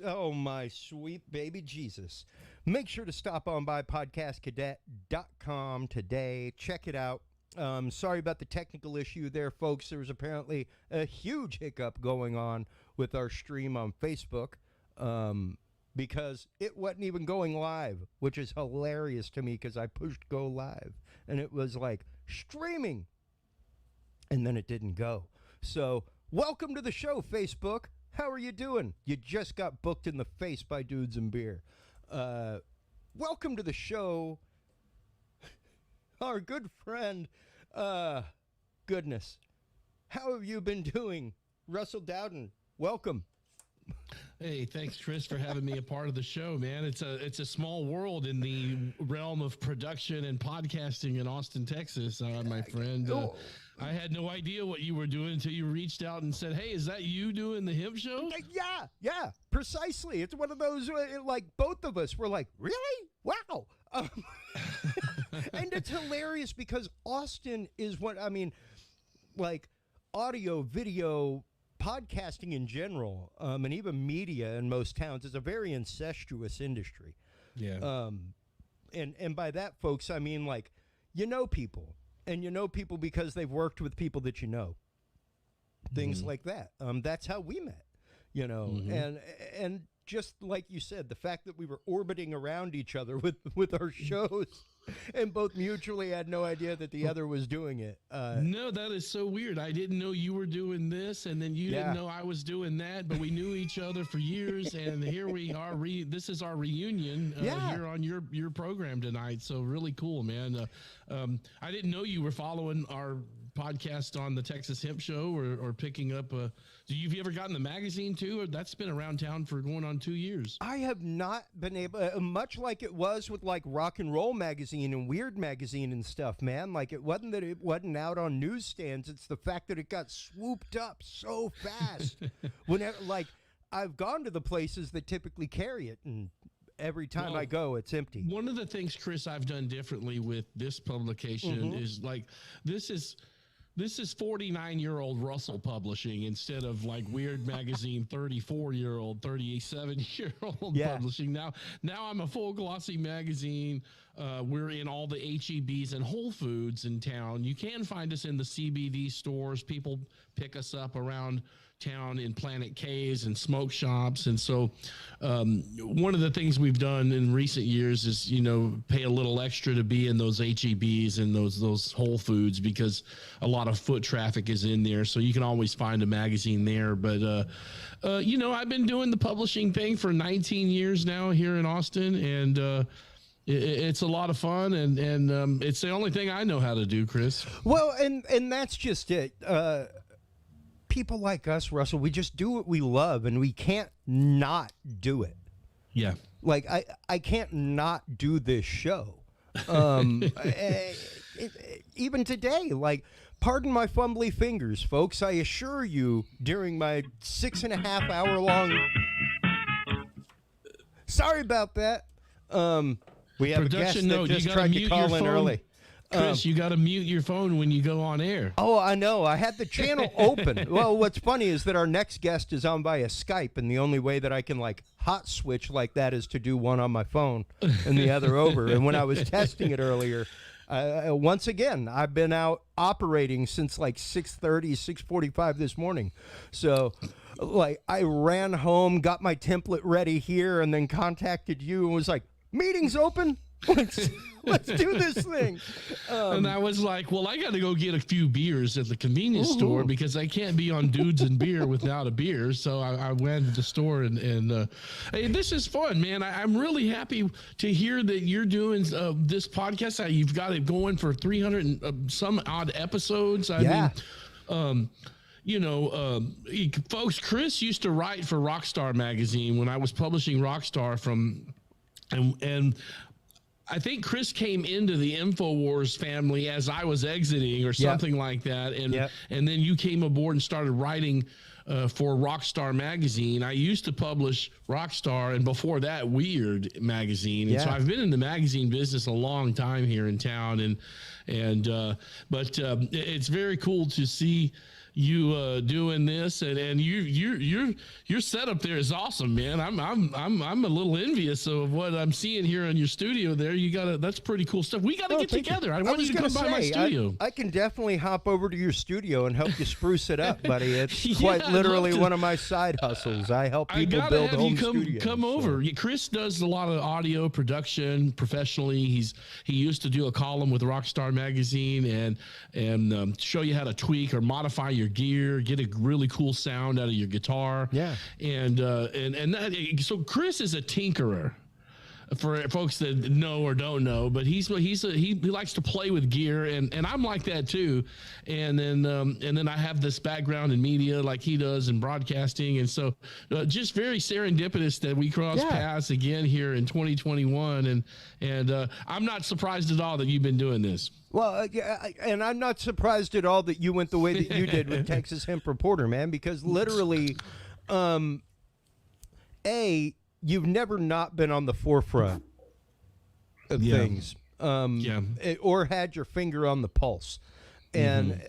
Oh, my sweet baby Jesus. Make sure to stop on by podcastcadet.com today. Check it out. Sorry about the technical issue there, folks. There was apparently a huge hiccup going on with our stream on Facebook because it wasn't even going live, which is hilarious to me because I pushed go live and it was like streaming and then it didn't go. So welcome to the show, Facebook. How are you doing? You just got booked in the face by Dudes and Beer. Welcome to the show, our good friend. Goodness, how have you been doing? Russell Dowden, welcome. Hey, thanks, Chris, for having me a part of the show, man. It's a small world in the realm of production and podcasting in Austin, Texas, my friend. I had no idea what you were doing until you reached out and said, hey, is that you doing the Hemp Show? Yeah, precisely. It's one of those, like, both of us were like, really? Wow. And it's hilarious because Austin is like audio, video, podcasting in general, and even media in most towns is a very incestuous industry. Yeah. And by that, folks, I mean, like, you know people. And you know people because they've worked with people that you know. Things like that. That's how we met, you know. And just like you said, the fact that we were orbiting around each other with our shows and both mutually had no idea that the other was doing it. No, that is so weird. I didn't know you were doing this, and then you didn't know I was doing that, but we knew each other for years, and here we are. This is our reunion here on your program tonight, so really cool, man. I didn't know you were following our podcast on the Texas Hemp Show or picking up have you ever gotten the magazine too? That's been around town for going on 2 years. I have not been able, much like it was with like Rock and Roll magazine and Weird magazine and stuff, man. Like it wasn't that it wasn't out on newsstands. It's the fact that it got swooped up so fast. Whenever, like, I've gone to the places that typically carry it, and every time I go, it's empty. One of the things, Chris, I've done differently with this publication is like this is 49-year-old Russell publishing instead of like Weird magazine 34-year-old, 37-year-old publishing. Now I'm a full glossy magazine. We're in all the HEBs and Whole Foods in town. You can find us in the CBD stores. People pick us up around town in Planet K's and smoke shops. And so one of the things we've done in recent years is, you know, pay a little extra to be in those HEBs and those Whole Foods because a lot of foot traffic is in there. So you can always find a magazine there. But, you know, I've been doing the publishing thing for 19 years now here in Austin, and it's a lot of fun, and it's the only thing I know how to do, Chris. Well, and that's just it. People like us, Russell, we just do what we love, and we can't not do it. Yeah. Like, I can't not do this show. Even today, like, pardon my fumbly fingers, folks. I assure you, during my 6.5 hour long... Sorry about that. We have Production a guest that just tried to call in early. Chris, you got to mute your phone when you go on air. Oh, I know. I had the channel open. Well, what's funny is that our next guest is on via Skype, and the only way that I can, like, hot switch like that is to do one on my phone and the other over. And when I was testing it earlier, once again, I've been out operating since, like, 6:30, 6:45 this morning. So, like, I ran home, got my template ready here, and then contacted you and was like, meeting's open? Let's do this thing. And I was like, well, I got to go get a few beers at the convenience store because I can't be on Dudes and Beer without a beer. So I went to the store and hey, this is fun, man. I'm really happy to hear that you're doing this podcast. You've got it going for 300 and some odd episodes. I mean, you know, folks, Chris used to write for Rockstar magazine when I was publishing Rockstar and I think Chris came into the InfoWars family as I was exiting or something like that. And then you came aboard and started writing for Rockstar magazine. I used to publish Rockstar, and before that, Weird magazine. And so I've been in the magazine business a long time here in town. But it's very cool to see you doing this, and your setup there is awesome, man. I'm a little envious of what I'm seeing here in your studio there. That's pretty cool stuff. We got to get together. I want you to come by my studio. I can definitely hop over to your studio and help you spruce it up, buddy. It's quite literally one of my side hustles. I help people build home studios. Come over. Chris does a lot of audio production professionally. He used to do a column with Rockstar Magazine and show you how to tweak or modify your gear, get a really cool sound out of your guitar. Yeah. So Chris is a tinkerer. For folks that know or don't know, but he likes to play with gear, and I'm like that too. And then I have this background in media like he does in broadcasting, and so just very serendipitous that we cross paths again here in 2021. And I'm not surprised at all that you've been doing this. Well, and I'm not surprised at all that you went the way that you did with Texas Hemp Reporter, man, because literally, you've never not been on the forefront of things, or had your finger on the pulse. And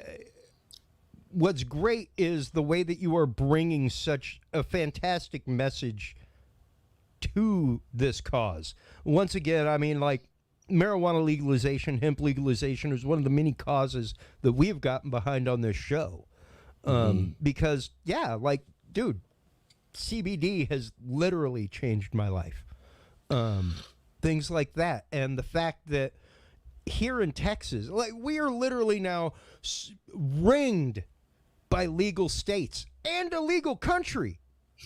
what's great is the way that you are bringing such a fantastic message to this cause. Once again, I mean, like, marijuana legalization, hemp legalization is one of the many causes that we've gotten behind on this show. Because, like, dude, CBD has literally changed my life. Things like that. And the fact that here in Texas, like, we are literally now ringed by legal states and a legal country.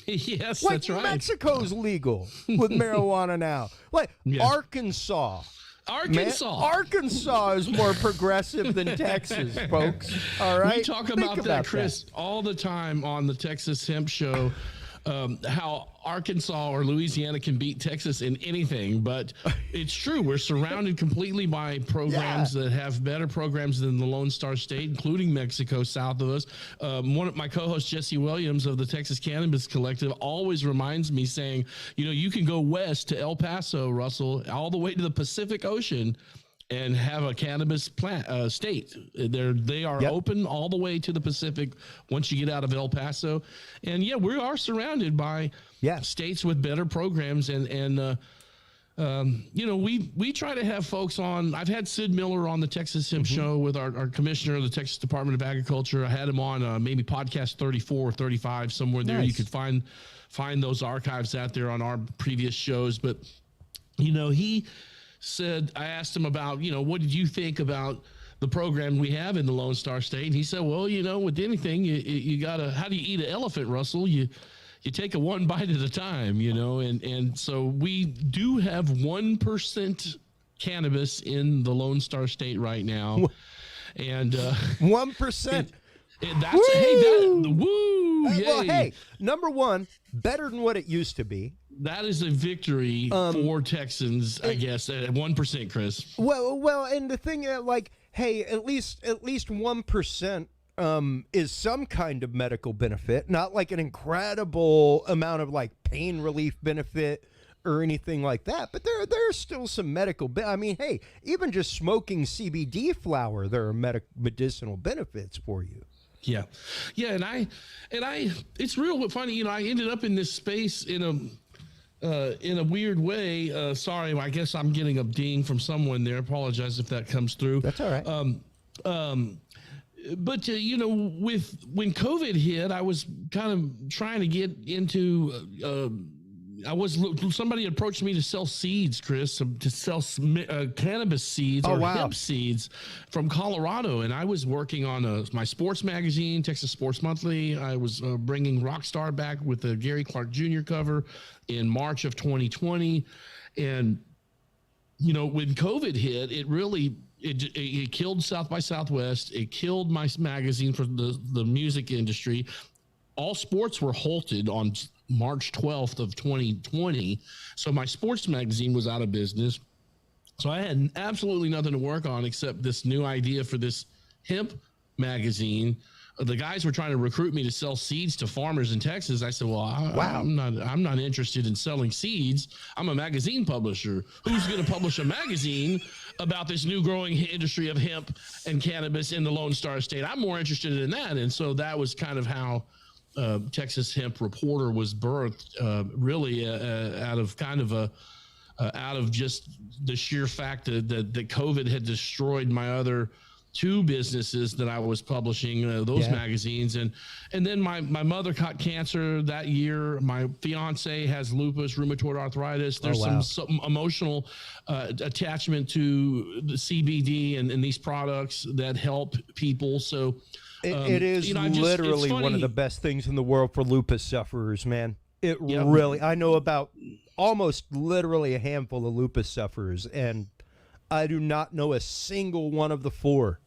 Yes, like, that's right. Mexico's legal with marijuana now. Like, Arkansas. Arkansas is more progressive than Texas, folks. All right? We talk about that, Chris, all the time on the Texas Hemp Show. How Arkansas or Louisiana can beat Texas in anything, but it's true. We're surrounded completely by programs that have better programs than the Lone Star State, including Mexico south of us. One of my co-hosts, Jesse Williams of the Texas Cannabis Collective, always reminds me, saying, you can go west to El Paso, Russell, all the way to the Pacific Ocean, and have a cannabis plant state. They are open all the way to the Pacific once you get out of El Paso. And we are surrounded by states with better programs. And we try to have folks on. I've had Sid Miller on the Texas Hemp Show with our commissioner of the Texas Department of Agriculture. I had him on maybe podcast 34 or 35, somewhere there. You could find those archives out there on our previous shows. But, he said, I asked him about, what did you think about the program we have in the Lone Star State? And he said, well, with anything, you gotta, how do you eat an elephant, Russell? You take it one bite at a time, and so we do have 1% cannabis in the Lone Star State right now. And 1%. That's woo! Well, hey, number one, better than what it used to be. That is a victory for Texans, I guess, at 1%, Chris. Well, and the thing, hey, at least 1% is some kind of medical benefit, not like an incredible amount of like pain relief benefit or anything like that. But there's still some medical. I mean, hey, even just smoking CBD flower, there are medicinal benefits for you. Yeah, and I, it's real funny. I ended up in this space in a weird way. Sorry, I guess I'm getting a ding from someone there. Apologize if that comes through. That's all right. But when COVID hit, I was kind of trying to get into. Somebody approached me to sell seeds, Chris, to sell cannabis seeds hemp seeds from Colorado. And I was working on my sports magazine, Texas Sports Monthly. I was bringing Rockstar back with the Gary Clark Jr. cover in March of 2020. And, when COVID hit, it really, it killed South by Southwest. It killed my magazine for the music industry. All sports were halted on March 12th of 2020. So my sports magazine was out of business. So I had absolutely nothing to work on except this new idea for this hemp magazine the guys were trying to recruit me to sell seeds to farmers in Texas. I said, well, I'm not interested in selling seeds. I'm a magazine publisher. Who's going to publish a magazine about this new growing industry of hemp and cannabis in the Lone Star State? I'm more interested in that. And so that was kind of how Texas Hemp Reporter was birthed, really out of kind of out of just the sheer fact that COVID had destroyed my other two businesses that I was publishing, those magazines. And then my mother caught cancer that year. My fiance has lupus, rheumatoid arthritis. There's some emotional attachment to the CBD and these products that help people. So it is literally one of the best things in the world for lupus sufferers, man. It really, I know about almost literally a handful of lupus sufferers, and I do not know a single one of the four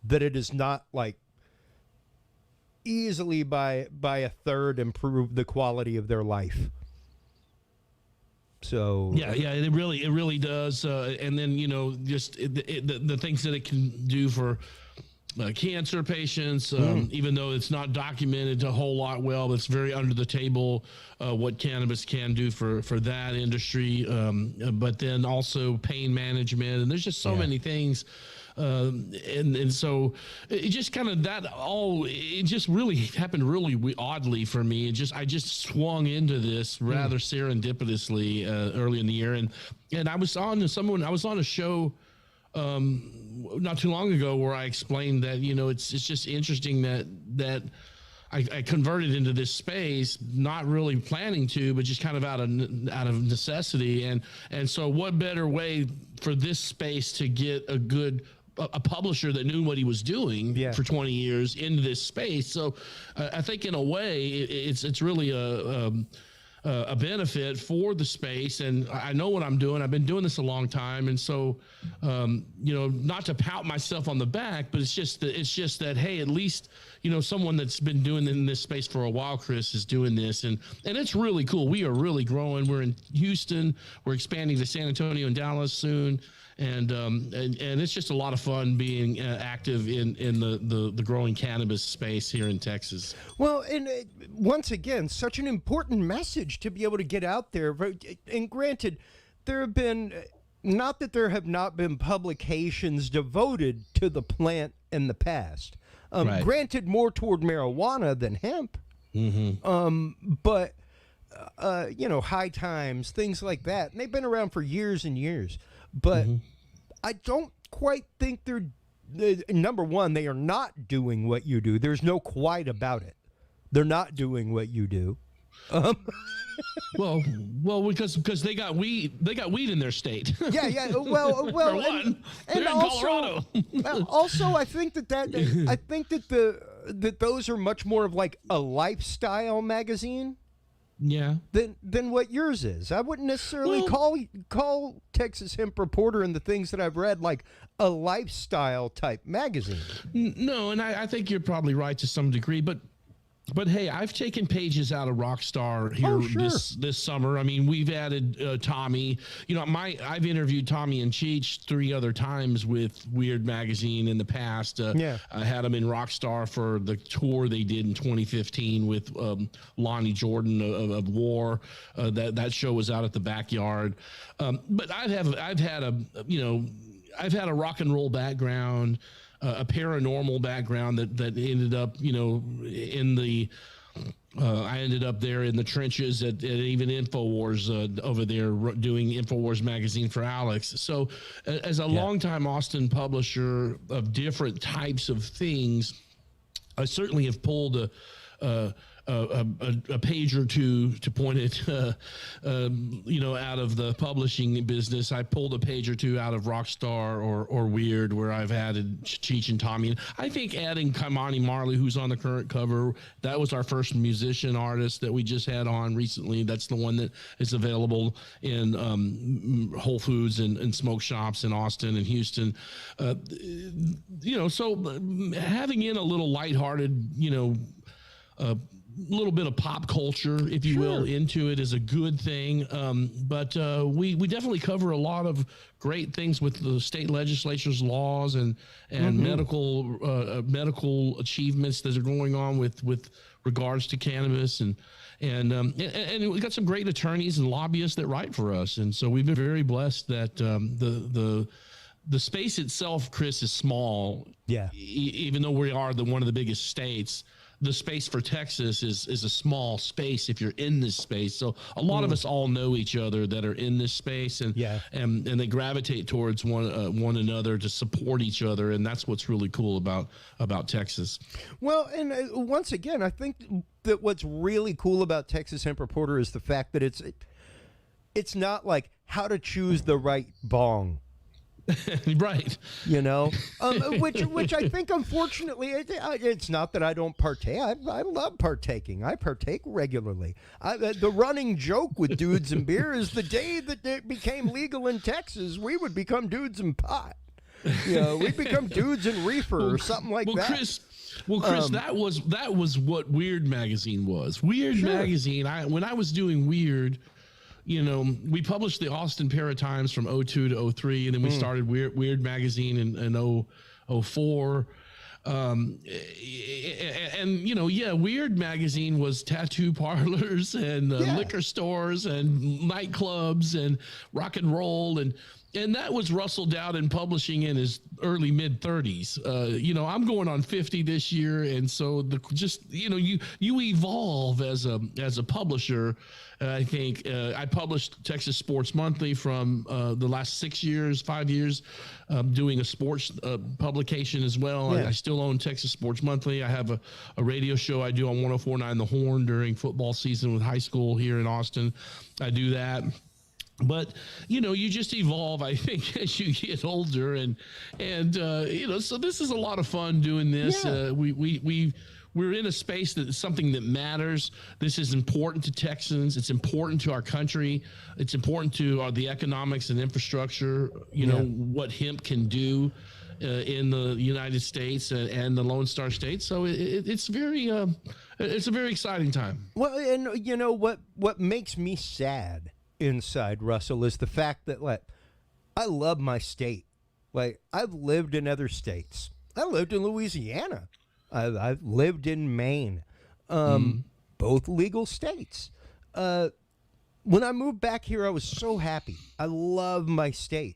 that it is not like easily by a third improve the quality of their life. So it really does. And then just the things that it can do for cancer patients, even though it's not documented a whole lot well, but it's very under the table what cannabis can do for that industry. But then also pain management, and there's just so many things. And so it just kind of it just really happened really oddly for me. I just swung into this rather serendipitously early in the year, and I was on a show not too long ago where I explained that it's just interesting that I converted into this space, not really planning to, but just kind of out of necessity. And so what better way for this space to get a publisher that knew what he was doing for 20 years into this space. So I think in a way it's really a benefit for the space, and I know what I'm doing. I've been doing this a long time, and so not to pout myself on the back, but it's just that hey, at least someone that's been doing in this space for a while, Chris, is doing this, and it's really cool. We are really growing. We're in Houston. We're expanding to San Antonio and Dallas soon. And it's just a lot of fun being active in the growing cannabis space here in Texas. Well, and once again, such an important message to be able to get out there. And granted, there have been, not that there have not been publications devoted to the plant in the past. Granted, more toward marijuana than hemp. But High Times, things like that. And they've been around for years and years. But I don't quite think they're number one, they are not doing what you do. There's no quite about it. They're not doing what you do. Well, because they got weed in their state. Well, for one, and also, Colorado. Also, I think that those are much more of like a lifestyle magazine. Than what yours is. I wouldn't necessarily call Texas Hemp Reporter and the things that I've read like a lifestyle type magazine. No, and I think you're probably right to some degree, but hey, I've taken pages out of Rockstar here this summer. I mean, we've added Tommy. I've interviewed Tommy and Cheech 3 other times with Weird Magazine in the past. I had them in Rockstar for the tour they did in 2015 with Lonnie Jordan of War. That show was out at the Backyard. But I've had a rock and roll background. A paranormal background that ended up, in the I ended up there in the trenches at even InfoWars over there doing InfoWars magazine for Alex. So as a longtime Austin publisher of different types of things, I certainly have pulled a page or two to point it, out of the publishing business. I pulled a page or two out of Rockstar or Weird, where I've added Cheech and Tommy. And I think adding Kaimani Marley, who's on the current cover, that was our first musician artist that we just had on recently. That's the one that is available in Whole Foods and smoke shops in Austin and Houston. So having in a little lighthearted, little bit of pop culture, if you will, into it is a good thing. But we definitely cover a lot of great things with the state legislature's laws and medical achievements that are going on with regards to cannabis, and we got some great attorneys and lobbyists that write for us, and so we've been very blessed that the space itself, Chris, is small. Yeah. Even though we are one of the biggest states, the space for Texas is a small space if you're in this space. So a lot of us all know each other that are in this space, and they gravitate towards one another to support each other, and that's what's really cool about Texas. Well, and once again, I think that what's really cool about Texas Hemp Reporter is the fact that it's not like how to choose the right bong. Right. You know, which I think, unfortunately, it's not that I don't partake. I love partaking. I partake regularly. The running joke with Dudes and Beer is the day that it became legal in Texas, we would become dudes and pot. You know, we'd become dudes and reefer or something like that. Chris, that was what Weird Magazine was. Weird Magazine, when I was doing Weird, you know, we published the Austin Paratimes from 02 to 03, and then we started Weird Magazine in 04. And you know, Weird Magazine was tattoo parlors and liquor stores and nightclubs and rock and roll, and that was Russell Dowden publishing in his early mid 30s. You know, I'm going on 50 this year, and so you evolve as a publisher. I think I published Texas Sports Monthly from the last 5 years, doing a sports publication as well. I still own Texas Sports Monthly. I have a radio show I do on 104.9 The Horn during football season with high school here in Austin. I do that. But, you know, you just evolve, I think, as you get older. And you know, so this is a lot of fun doing this. We're in a space that is something that matters. This is important to Texans. It's important to our country. It's important to the economics and infrastructure, you know, what hemp can do in the United States and the Lone Star State. So it's a very exciting time. Well, and you know what makes me sad inside, Russell, is the fact that, like, I love my state. Like, I've lived in other states. I lived in Louisiana. I've lived in Maine, both legal states. When I moved back here, I was so happy. I love my state,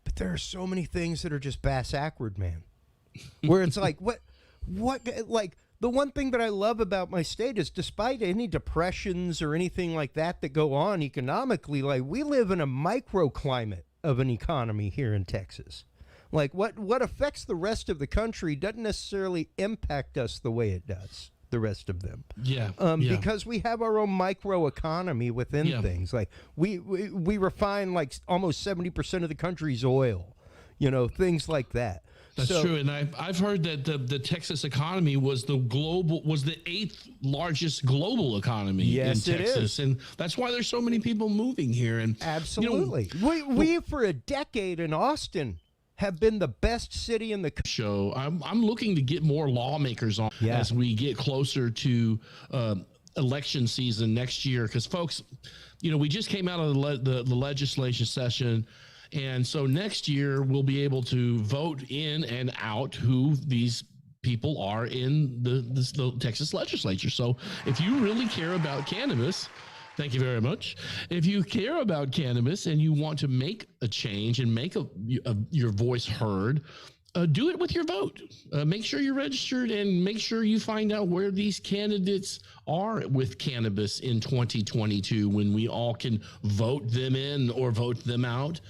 but there are so many things that are just bass-ackward, man. Where it's like, what, like, the one thing that I love about my state is, despite any depressions or anything like that go on economically, like, we live in a microclimate of an economy here in Texas. Like, what affects the rest of the country doesn't necessarily impact us the way it does the rest of them. Because we have our own micro economy within things. Like, we refine like almost 70% of the country's oil, you know, things like that. That's true, and I've heard that the Texas economy was the 8th largest global economy in Texas, and that's why there's so many people moving here. And absolutely, you know, we for a decade in Austin have been the best city in the show. I'm looking to get more lawmakers on as we get closer to election season next year, because folks, you know, we just came out of the legislation session. And so next year we'll be able to vote in and out who these people are in the Texas legislature. So if you really care about cannabis, thank you very much. If you care about cannabis and you want to make a change and make your voice heard, do it with your vote. Make sure you're registered and make sure you find out where these candidates are with cannabis in 2022, when we all can vote them in or vote them out.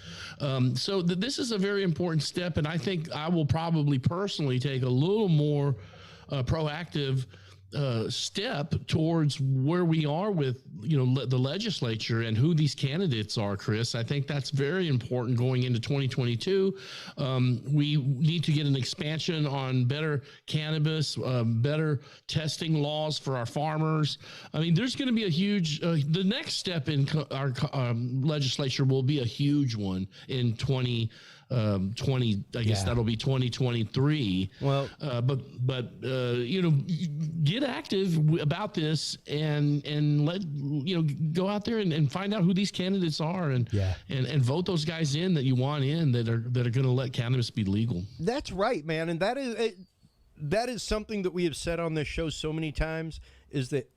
So this is a very important step, and I think I will probably personally take a little more proactive step towards where we are with, you know, the legislature and who these candidates are, Chris. I think that's very important going into 2022. We need to get an expansion on better cannabis, better testing laws for our farmers. I mean, there's going to be a huge, the next step in our legislature will be a huge one in 2022. I guess that'll be 2023. Well, get active about this and let go out there and find out who these candidates are and vote those guys in that you want in that are going to let cannabis be legal. That's right, man, and that is something that we have said on this show so many times, is that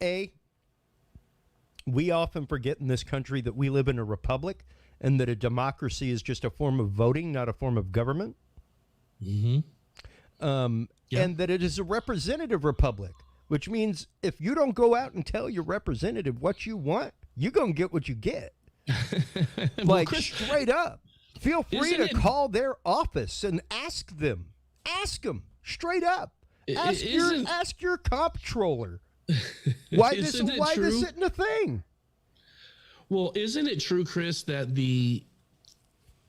we often forget in this country that we live in a republic and that a democracy is just a form of voting, not a form of government. Mm-hmm. And that it is a representative republic, which means if you don't go out and tell your representative what you want, you're going to get what you get. Well, Chris, straight up. Feel free to call their office and ask them. Ask them straight up. Ask your comptroller. Why this isn't a thing? Well, isn't it true, Chris, that the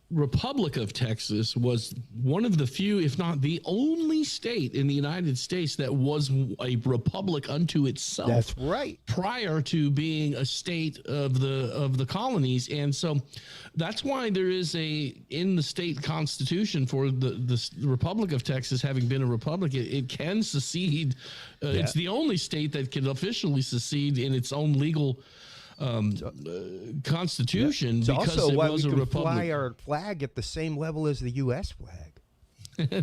Republic of Texas was one of the few, if not the only state in the United States that was a republic unto itself? That's right. Prior to being a state of the colonies. And so that's why there is in the state constitution for the Republic of Texas, having been a republic, it can secede. It's the only state that can officially secede in its own legal constitution. It's because also it why was we a can republic. fly our flag at the same level as the U.S. flag.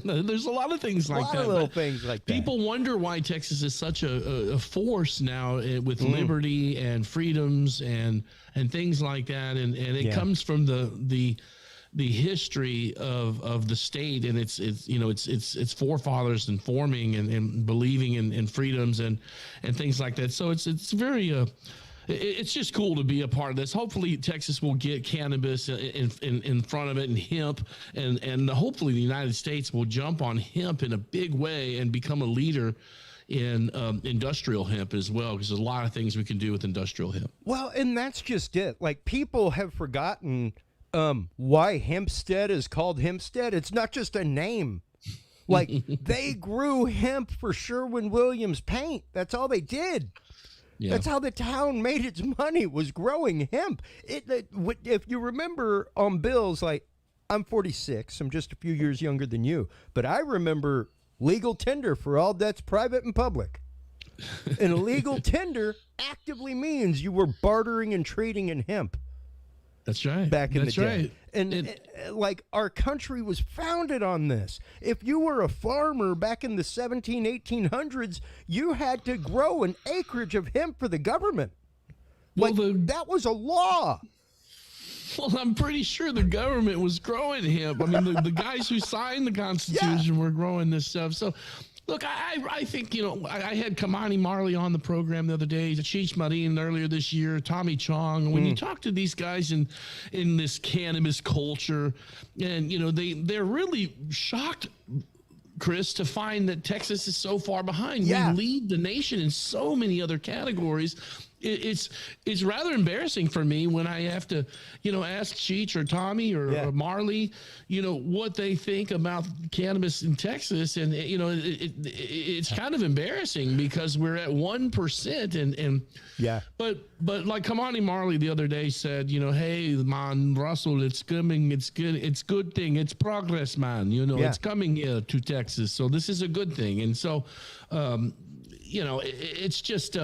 There's a lot of things like that. A lot of little things like that. People wonder why Texas is such a force now with liberty and freedoms and things like that, and it comes from the history of the state and its forefathers and forming and believing in freedoms and things like that. So it's very it's just cool to be a part of this. Hopefully Texas will get cannabis in front of it and hemp, and hopefully the United States will jump on hemp in a big way and become a leader in industrial hemp as well, because there's a lot of things we can do with industrial hemp. Well, and that's just it. Like, people have forgotten why Hempstead is called Hempstead. It's not just a name. Like, they grew hemp for Sherwin-Williams paint. That's all they did. Yeah. That's how the town made its money, was growing hemp. If you remember on bills, like, I'm 46. I'm just a few years younger than you. But I remember legal tender for all debts private and public. And a legal tender actively means you were bartering and trading in hemp. That's right. Back in the day. Right. And like, our country was founded on this. If you were a farmer back in the 1800s, you had to grow an acreage of hemp for the government. Like, that was a law. Well, I'm pretty sure the government was growing hemp. I mean, the guys who signed the Constitution were growing this stuff. So, look, I think, I had Kamani Marley on the program the other day, Cheech Marin earlier this year, Tommy Chong. When you talk to these guys in this cannabis culture, and, they're really shocked, Chris, to find that Texas is so far behind. Yeah. We lead the nation in so many other categories. It's rather embarrassing for me when I have to, ask Cheech or Tommy or Marley, what they think about cannabis in Texas. And, it's kind of embarrassing because we're at 1% but like Kamani Marley the other day said, hey, man, Russell, it's coming. It's good. It's good thing. It's progress, man. It's coming here to Texas. So this is a good thing. And so, it's just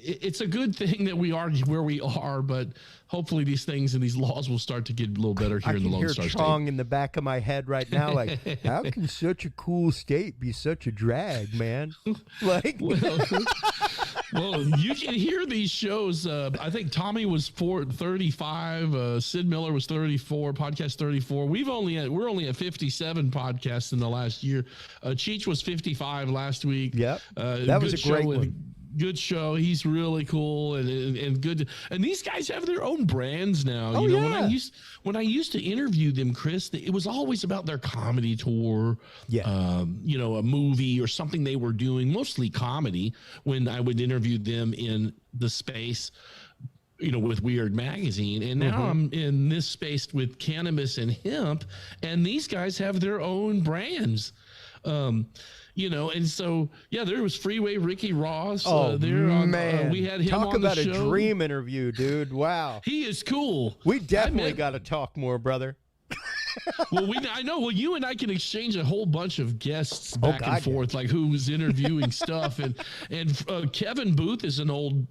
it's a good thing that we are where we are, but hopefully these things and these laws will start to get a little better here in the Lone Star State. I can hear Chong in the back of my head right now, like, how can such a cool state be such a drag, man? Like, well, you can hear these shows. I think Tommy was 35. Sid Miller was 34. Podcast 34. We're only at 57 podcasts in the last year. Cheech was 55 last week. Yep, that was a great one. Good show. He's really cool and good. And these guys have their own brands now. Oh, when I used to interview them, Chris, it was always about their comedy tour. Yeah. A movie or something they were doing, mostly comedy, when I would interview them in the space, with Weird Magazine. And now I'm in this space with cannabis and hemp, and these guys have their own brands. And so, there was Freeway Ricky Ross. Man. We had him talk on the show. Talk about a dream interview, dude. Wow. He is cool. We definitely got to talk more, brother. Well, I know. Well, you and I can exchange a whole bunch of guests back and forth, like who's interviewing stuff, and Kevin Booth is an old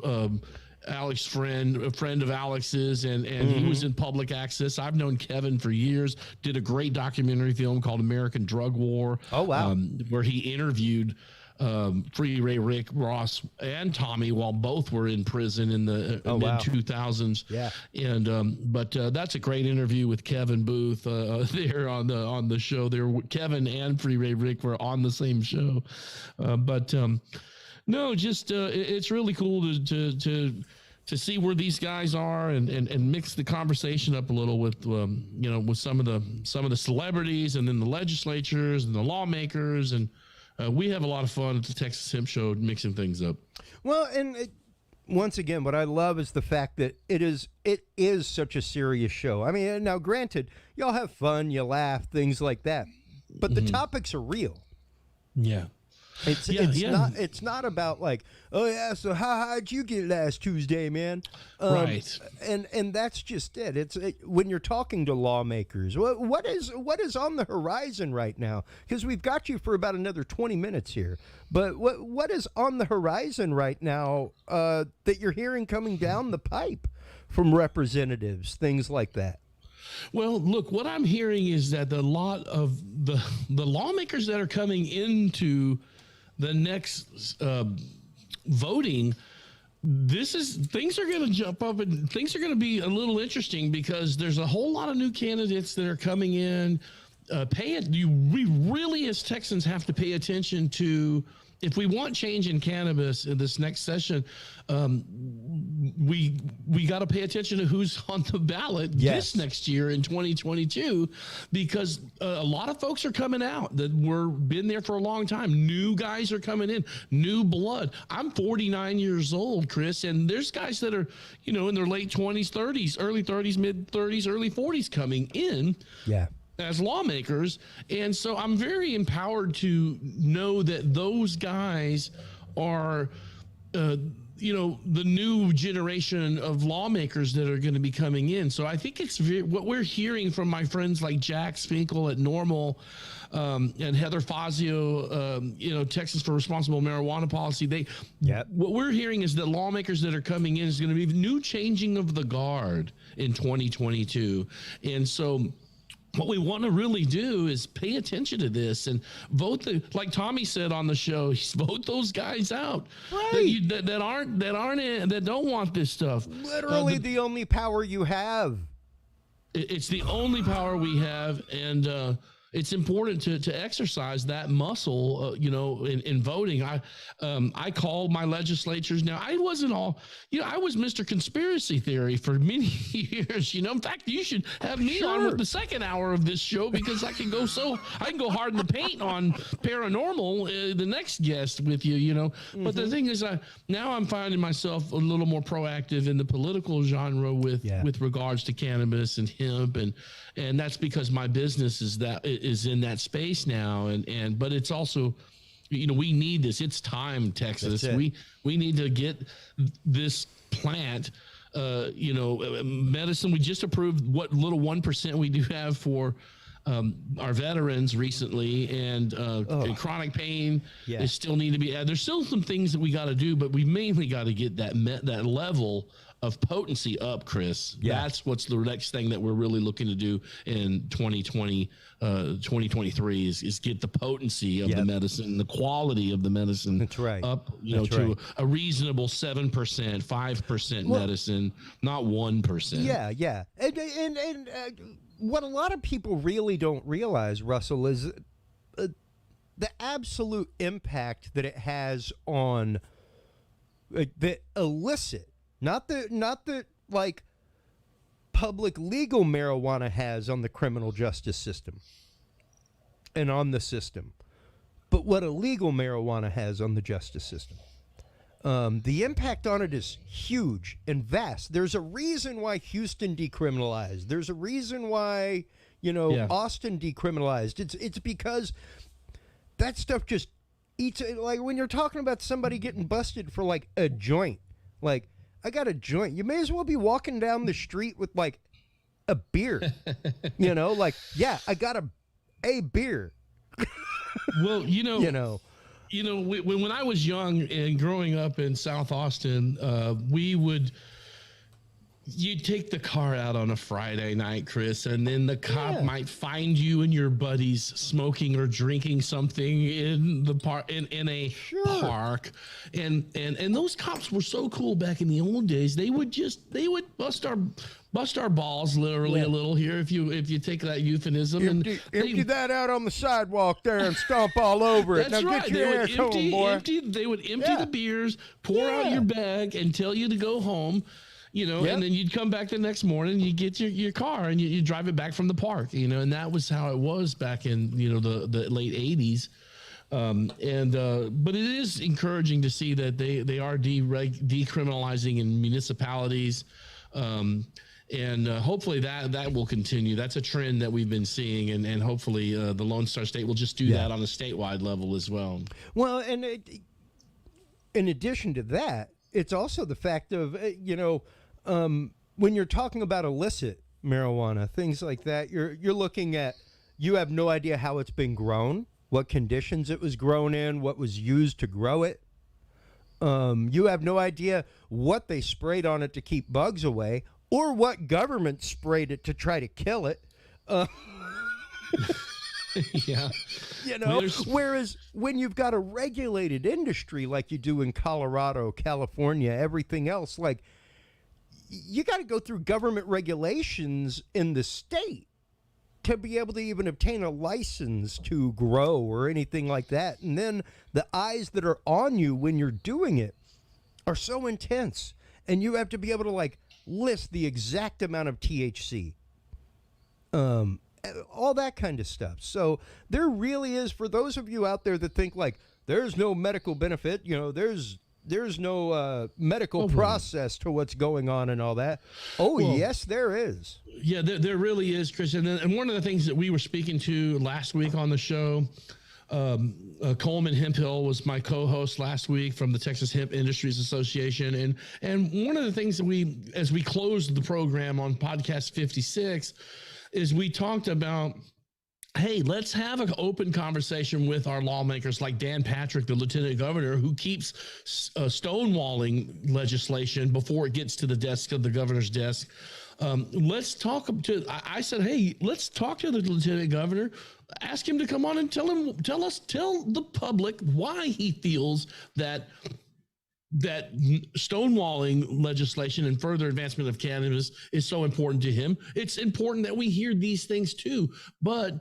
Alex a friend of Alex's, and he was in public access. I've known Kevin for years. Did a great documentary film called American Drug War. Oh wow, where he interviewed Free Ray, Rick Ross, and Tommy while both were in prison in the mid 2000s. Yeah, and but that's a great interview with Kevin Booth there on the show. There, Kevin and Free Ray Rick were on the same show, but no, just it's really cool to see where these guys are and mix the conversation up a little with with some of the celebrities and then the legislatures and the lawmakers and. We have a lot of fun at the Texas Hemp Show mixing things up. Well, and once again, what I love is the fact that it is such a serious show. I mean, now granted, y'all have fun, you laugh, things like that, but the topics are real. Yeah. It's not about like, oh yeah, so how'd you get last Tuesday, man? Right. And that's just it. When you're talking to lawmakers, what is on the horizon right now? Because we've got you for about another 20 minutes here. But what is on the horizon right now that you're hearing coming down the pipe from representatives, things like that? Well, look, what I'm hearing is that a lot of the lawmakers that are coming into the next voting, things are going to jump up and things are going to be a little interesting because there's a whole lot of new candidates that are coming in. We really as Texans have to pay attention to, if we want change in cannabis in this next session, we got to pay attention to who's on the ballot this next year in 2022, because a lot of folks are coming out that been there for a long time. New guys are coming in, new blood. I'm 49 years old, Chris, and there's guys that are, in their late 20s, 30s, early 30s, mid 30s, early 40s coming in. Yeah. As lawmakers. And so I'm very empowered to know that those guys are, the new generation of lawmakers that are going to be coming in. So I think it's what we're hearing from my friends like Jack Finkel at Normal and Heather Fazio, Texas for Responsible Marijuana Policy. What we're hearing is that lawmakers that are coming in is going to be new changing of the guard in 2022. And so what we want to really do is pay attention to this and vote like Tommy said on the show, vote those guys out that don't want this stuff. Literally the only power you have. It's the only power we have, and it's important to exercise that muscle, in voting. I called my legislatures. Now, I wasn't all, I was Mr. Conspiracy Theory for many years. In fact, you should have me on with the second hour of this show, because I can go hard in the paint on paranormal, the next guest with you, But the thing is, now I'm finding myself a little more proactive in the political genre with regards to cannabis and hemp, and that's because my business is in that space now, but it's also, we need this. It's time, Texas. We need to get this plant, medicine. We just approved what little 1% we do have for our veterans recently, and chronic pain is still need to be added. There's still some things that we got to do, but we mainly got to get that level of potency up, Chris. That's what's the next thing that we're really looking to do in 2020, 2023 is get the potency of the medicine, the quality of the medicine. That's right. Up, to a reasonable 7%, 5% medicine, not 1%. Yeah. And what a lot of people really don't realize, Russell, is the absolute impact that it has on the illicit. Not the like public legal marijuana has on the criminal justice system and on the system, but what illegal marijuana has on the justice system. The impact on it is huge and vast. There's a reason why Houston decriminalized. There's a reason why, Austin decriminalized. It's because that stuff just eats. Like when you're talking about somebody getting busted for like a joint, like, I got a joint. You may as well be walking down the street with like a beer. You know, like, yeah, I got a beer. Well, You know, when I was young and growing up in South Austin, you'd take the car out on a Friday night, Chris, and then the cop might find you and your buddies smoking or drinking something in the park in a park. And those cops were so cool back in the old days. They would bust our balls literally a little here if you take that euphemism empty that out on the sidewalk there and stomp all over it. That's now right. Get your ass home, boy. They would empty the beers, pour out your bag, and tell you to go home. And then you'd come back the next morning, you get your car and you drive it back from the park, and that was how it was back in, the late 80s. But it is encouraging to see that they are decriminalizing in municipalities. And hopefully that will continue. That's a trend that we've been seeing, and hopefully the Lone Star State will just do that on a statewide level as well. Well, and in addition to that, it's also the fact of, when you're talking about illicit marijuana, things like that, you're looking at, you have no idea how it's been grown, what conditions it was grown in, what was used to grow it. You have no idea what they sprayed on it to keep bugs away, or what government sprayed it to try to kill it. Yeah. Whereas when you've got a regulated industry like you do in Colorado, California, everything else, like, you got to go through government regulations in the state to be able to even obtain a license to grow or anything like that. And then the eyes that are on you when you're doing it are so intense, and you have to be able to, like, list the exact amount of THC. All that kind of stuff. So there really is, for those of you out there that think like there's no medical benefit, there's no medical process to what's going on and all that. Yes, there is. Yeah, there really is, Chris. And one of the things that we were speaking to last week on the show, Coleman Hemphill was my co-host last week from the Texas Hemp Industries Association. And one of the things that as we closed the program on podcast 56, is we talked about, hey, let's have an open conversation with our lawmakers like Dan Patrick, the lieutenant governor, who keeps stonewalling legislation before it gets to the desk of the governor's desk. Let's talk to, I said, hey, let's talk to the lieutenant governor, ask him to come on and tell the public why he feels that stonewalling legislation and further advancement of cannabis is so important to him. It's important that we hear these things too. But,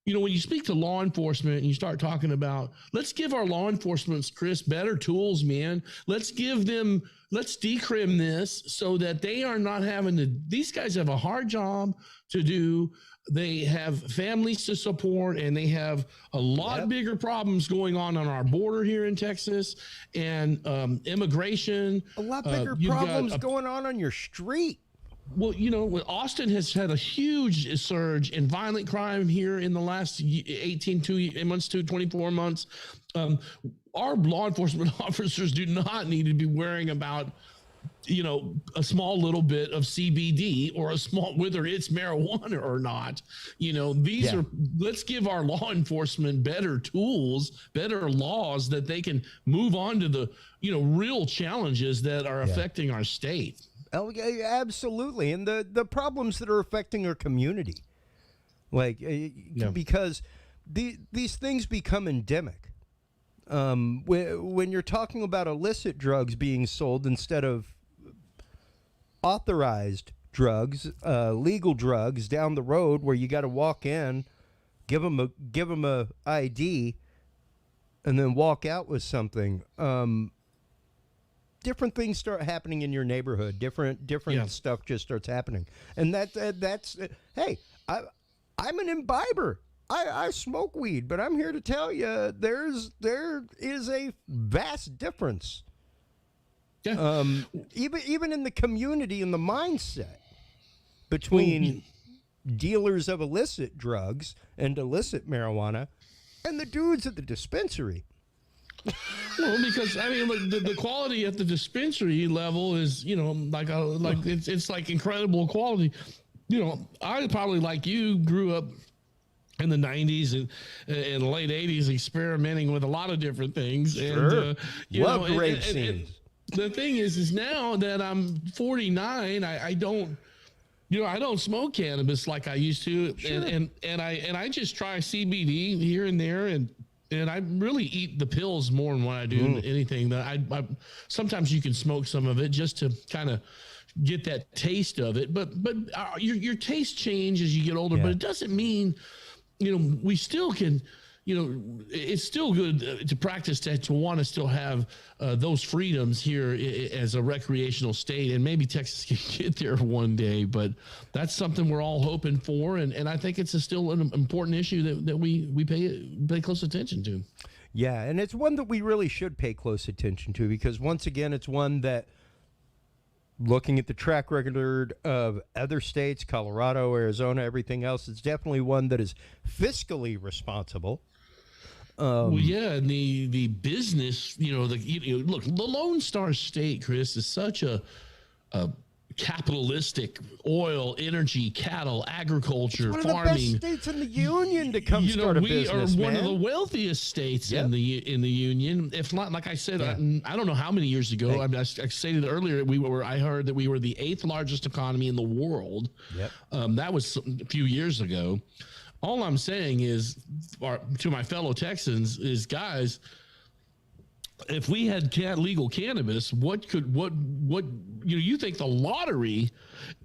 when you speak to law enforcement and you start talking about, let's give our law enforcement, Chris, better tools, man. Let's decrim this so that they are not having to, these guys have a hard job to do. They have families to support, and they have a lot bigger problems going on our border here in Texas, and immigration. A lot bigger problems going on your street. Well, Austin has had a huge surge in violent crime here in the last 18 months to 24 months. Our law enforcement officers do not need to be worrying about a small little bit of CBD or whether it's marijuana or not. Let's give our law enforcement better tools, better laws that they can move on to the, real challenges that are affecting our state. Oh, yeah, absolutely. And the problems that are affecting our community, because these things become endemic. When you're talking about illicit drugs being sold instead of authorized drugs, legal drugs down the road, where you got to walk in, give them a ID, and then walk out with something. Different things start happening in your neighborhood. Different stuff just starts happening, and that's hey, I'm an imbiber. I smoke weed, but I'm here to tell you there is a vast difference. Yeah. Even in the community and the mindset between dealers of illicit drugs and illicit marijuana and the dudes at the dispensary. Well, because the quality at the dispensary level is, it's like incredible quality. I probably, like you, grew up in the 90s and late 80s experimenting with a lot of different things. Sure. And, Love rave scenes. The thing is now that I'm 49, I don't, I don't smoke cannabis like I used to. Sure. And I just try CBD here and there. And I really eat the pills more than what I do anything. That I sometimes you can smoke some of it just to kind of get that taste of it. But your taste change as you get older. Yeah. But it doesn't mean, we still can. It's still good to practice to want to still have those freedoms here as a recreational state, and maybe Texas can get there one day. But that's something we're all hoping for, and I think it's still an important issue that we pay close attention to. Yeah, and it's one that we really should pay close attention to, because once again, it's one that, looking at the track record of other states, Colorado, Arizona, everything else, it's definitely one that is fiscally responsible. Well, yeah, and the business, look, the Lone Star State, Chris, is such a capitalistic oil, energy, cattle, agriculture, farming. One of the best states in the union to come start a business. We are one of the wealthiest states in the union. If not, like I said, I don't know how many years ago. I stated earlier I heard that we were the 8th largest economy in the world. Yep. That was a few years ago. All I'm saying is, to my fellow Texans, is, guys, if we had legal cannabis, you think the lottery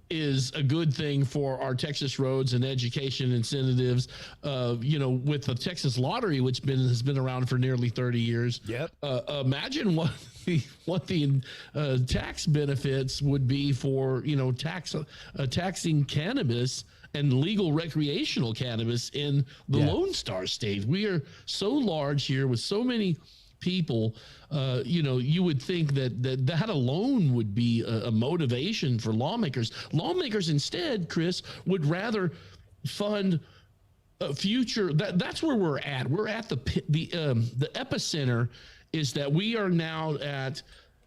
is a good thing for our Texas roads and education incentives, with the Texas lottery, which has been around for nearly 30 years. Yep. Imagine what the tax benefits would be for, taxing cannabis and legal recreational cannabis in the Lone Star State. We are so large here with so many people. You would think that alone would be a motivation for lawmakers. Lawmakers instead, Chris, would rather fund a future. That's where we're at. We're at the epicenter. Is that we are now at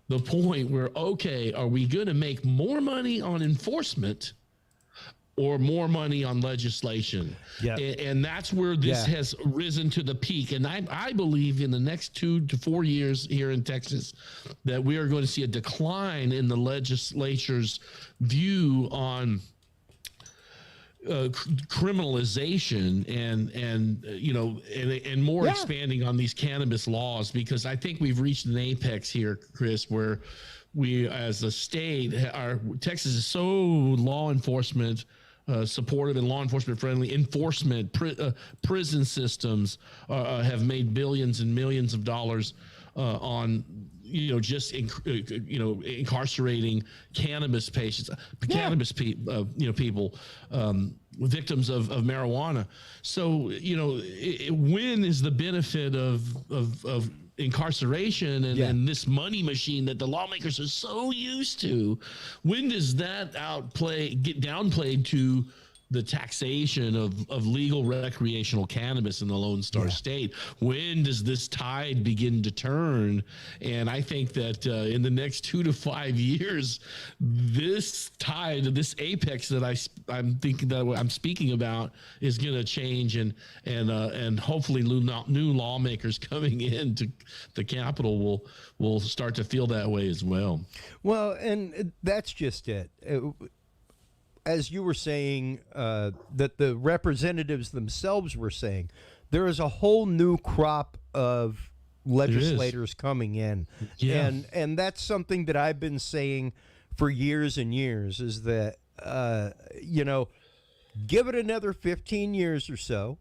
the point where, okay, are we going to make more money on enforcement or more money on legislation? Yeah. And that's where this has risen to the peak. And I believe in the next 2 to 4 years here in Texas that we are going to see a decline in the legislature's view on criminalization and more expanding on these cannabis laws, because I think we've reached an apex here, Chris, where we as a state, Texas is so law enforcement supportive and law enforcement friendly. Prison systems have made billions and millions of dollars on just incarcerating cannabis patients, people, victims of marijuana. So when is the benefit of incarceration and this money machine that the lawmakers are so used to, when does that get downplayed to the taxation of legal recreational cannabis in the Lone Star State? When does this tide begin to turn? And I think that in the next 2 to 5 years, this tide, this apex that I'm thinking that I'm speaking about is going to change, and hopefully new lawmakers coming into the Capitol will start to feel that way as well. Well, and that's just it. As you were saying, that the representatives themselves were saying, there is a whole new crop of legislators coming in. Yeah. And that's something that I've been saying for years and years, is that, give it another 15 years or so.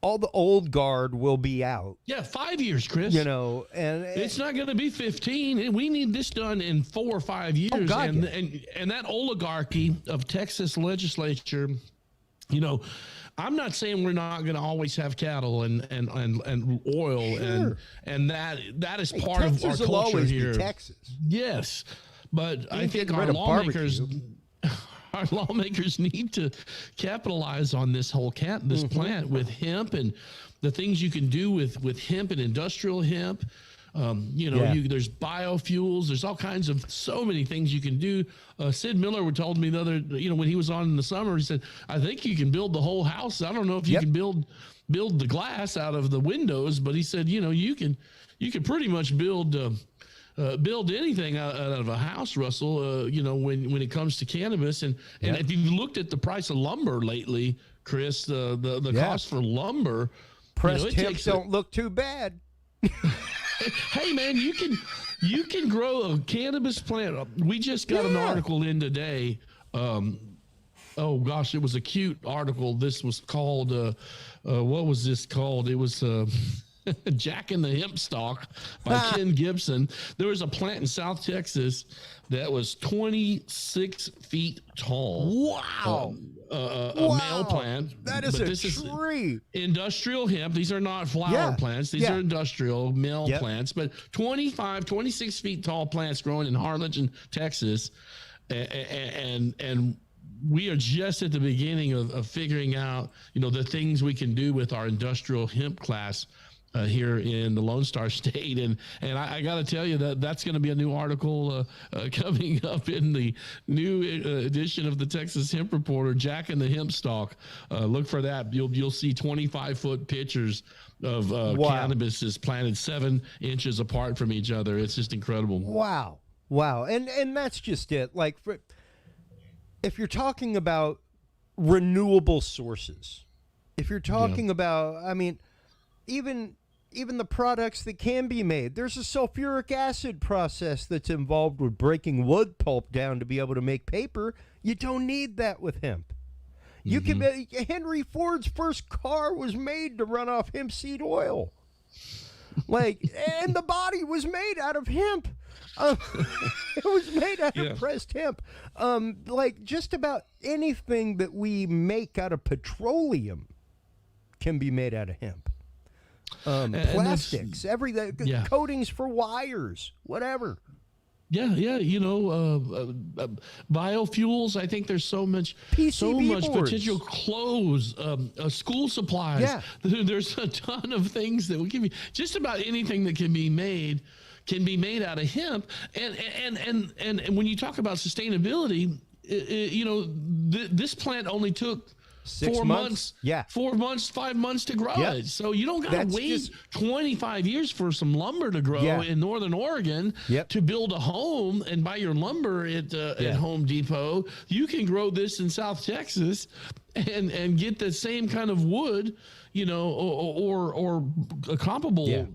All the old guard will be out. Yeah, 5 years, Chris. And it's not going to be 15. We need this done in 4 or 5 years. Oh, God, and that oligarchy of Texas legislature, I'm not saying we're not going to always have cattle and oil, sure, and that is part Texas of our will culture always here. Be Texas. Yes, but I think our lawmakers. Our lawmakers need to capitalize on this whole plant with hemp and the things you can do with hemp and industrial hemp. There's biofuels. There's all kinds of so many things you can do. Sid Miller told me the other, when he was on in the summer, he said, I think you can build the whole house. I don't know if you can build the glass out of the windows, but he said, you can pretty much build anything out of a house, Russell, when it comes to cannabis. And if you've looked at the price of lumber lately, Chris, the cost for lumber. Pressed hemp don't look too bad. Hey, man, you can grow a cannabis plant. We just got an article in today. Oh, gosh, it was a cute article. This was called, what was this called? It was Jack and the Hemp Stalk by Ken Gibson. There was a plant in South Texas that was 26 feet tall. Wow. A male plant. That is tree. Industrial hemp. These are not flower plants. These are industrial male plants, but 26 feet tall plants growing in Harlingen, Texas. And we are just at the beginning of figuring out, the things we can do with our industrial hemp class here in the Lone Star State. And I got to tell you that's going to be a new article coming up in the new edition of the Texas Hemp Reporter, Jack and the Hemp Stalk. Look for that. You'll see 25-foot pictures of cannabis is planted 7 inches apart from each other. It's just incredible. Wow. And that's just it. Like, if you're talking about renewable sources, if you're talking about, even the products that can be made, there's a sulfuric acid process that's involved with breaking wood pulp down to be able to make paper. You don't need that with hemp. You can. Henry Ford's first car was made to run off hemp seed oil. And the body was made out of hemp. It was made out of pressed hemp. Just about anything that we make out of petroleum can be made out of hemp. Plastics, everything, coatings for wires, whatever. Biofuels. I think there's so much potential. Clothes, school supplies. Yeah. There's a ton of things that we can be. Just about anything that can be made out of hemp. And when you talk about sustainability, this plant only took 4 months. 4 months, 5 months to grow it. So you don't got to wait 25 years for some lumber to grow in Northern Oregon to build a home and buy your lumber at Home Depot. You can grow this in South Texas and get the same kind of wood, or a comparable,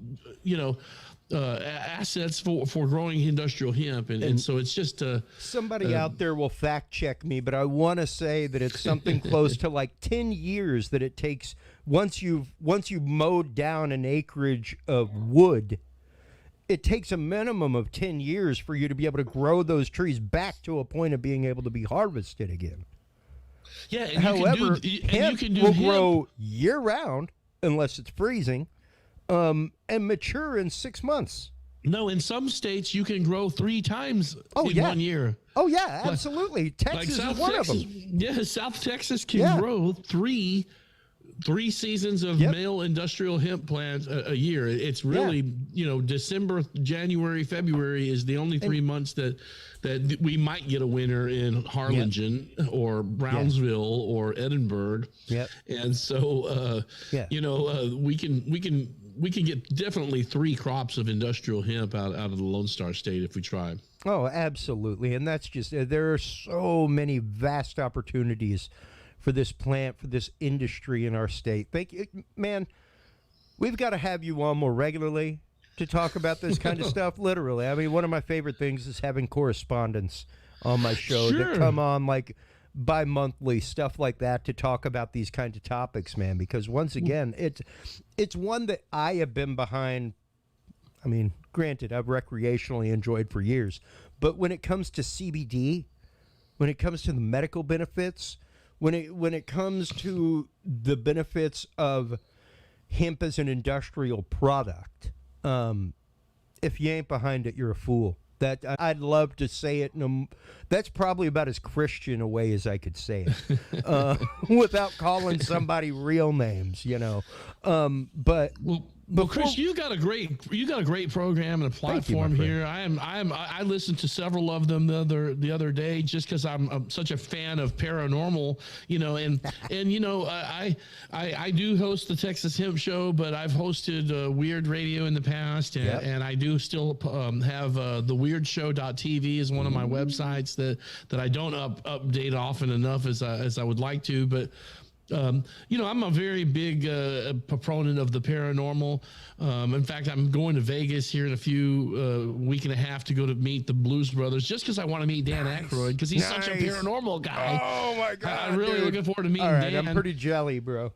assets for growing industrial hemp. And so it's just somebody out there will fact check me, but I want to say that it's something close to like 10 years that it takes once you've mowed down an acreage of wood. It takes a minimum of 10 years for you to be able to grow those trees back to a point of being able to be harvested again. Yeah. However, hemp will grow year round unless it's freezing. And mature in 6 months. No, in some states you can grow 3 times in 1 year. Oh yeah, absolutely. Texas is one of them. Yeah, South Texas can grow three seasons of male industrial hemp plants a year. It's really, December, January, February is the only 3 months that we might get a winter in Harlingen or Brownsville or Edinburgh. Yep. And so, we can get definitely 3 crops of industrial hemp out of the Lone Star State if we try. Oh, absolutely. And that's just, there are so many vast opportunities for this plant, for this industry in our state. Thank you, man. We've got to have you on more regularly to talk about this kind of stuff. Literally. I mean, one of my favorite things is having correspondents on my show that come on like bi-monthly, stuff like that, to talk about these kinds of topics, man, because once again, it's one that I have been behind. I mean, granted, I've recreationally enjoyed for years, but when it comes to CBD, when it comes to the medical benefits, when it comes to the benefits of hemp as an industrial product, if you ain't behind it, you're a fool. That I'd love to say it. That's probably about as Christian a way as I could say it, without calling somebody real names. But Well, Chris, you got a great program and a platform here. I listened to several of them the other day just because I'm such a fan of paranormal, I do host the Texas Hemp Show, but I've hosted Weird Radio in the past, and I do still have the weirdshow.tv is one of my websites that I don't update often enough as I would like to, but. I'm a very big proponent of the paranormal. In fact, I'm going to Vegas here in a few week and a half to go to meet the Blues Brothers just because I want to meet Dan Aykroyd because he's such a paranormal guy. Oh, my God. I'm really looking forward to meeting Dan. I'm pretty jelly, bro.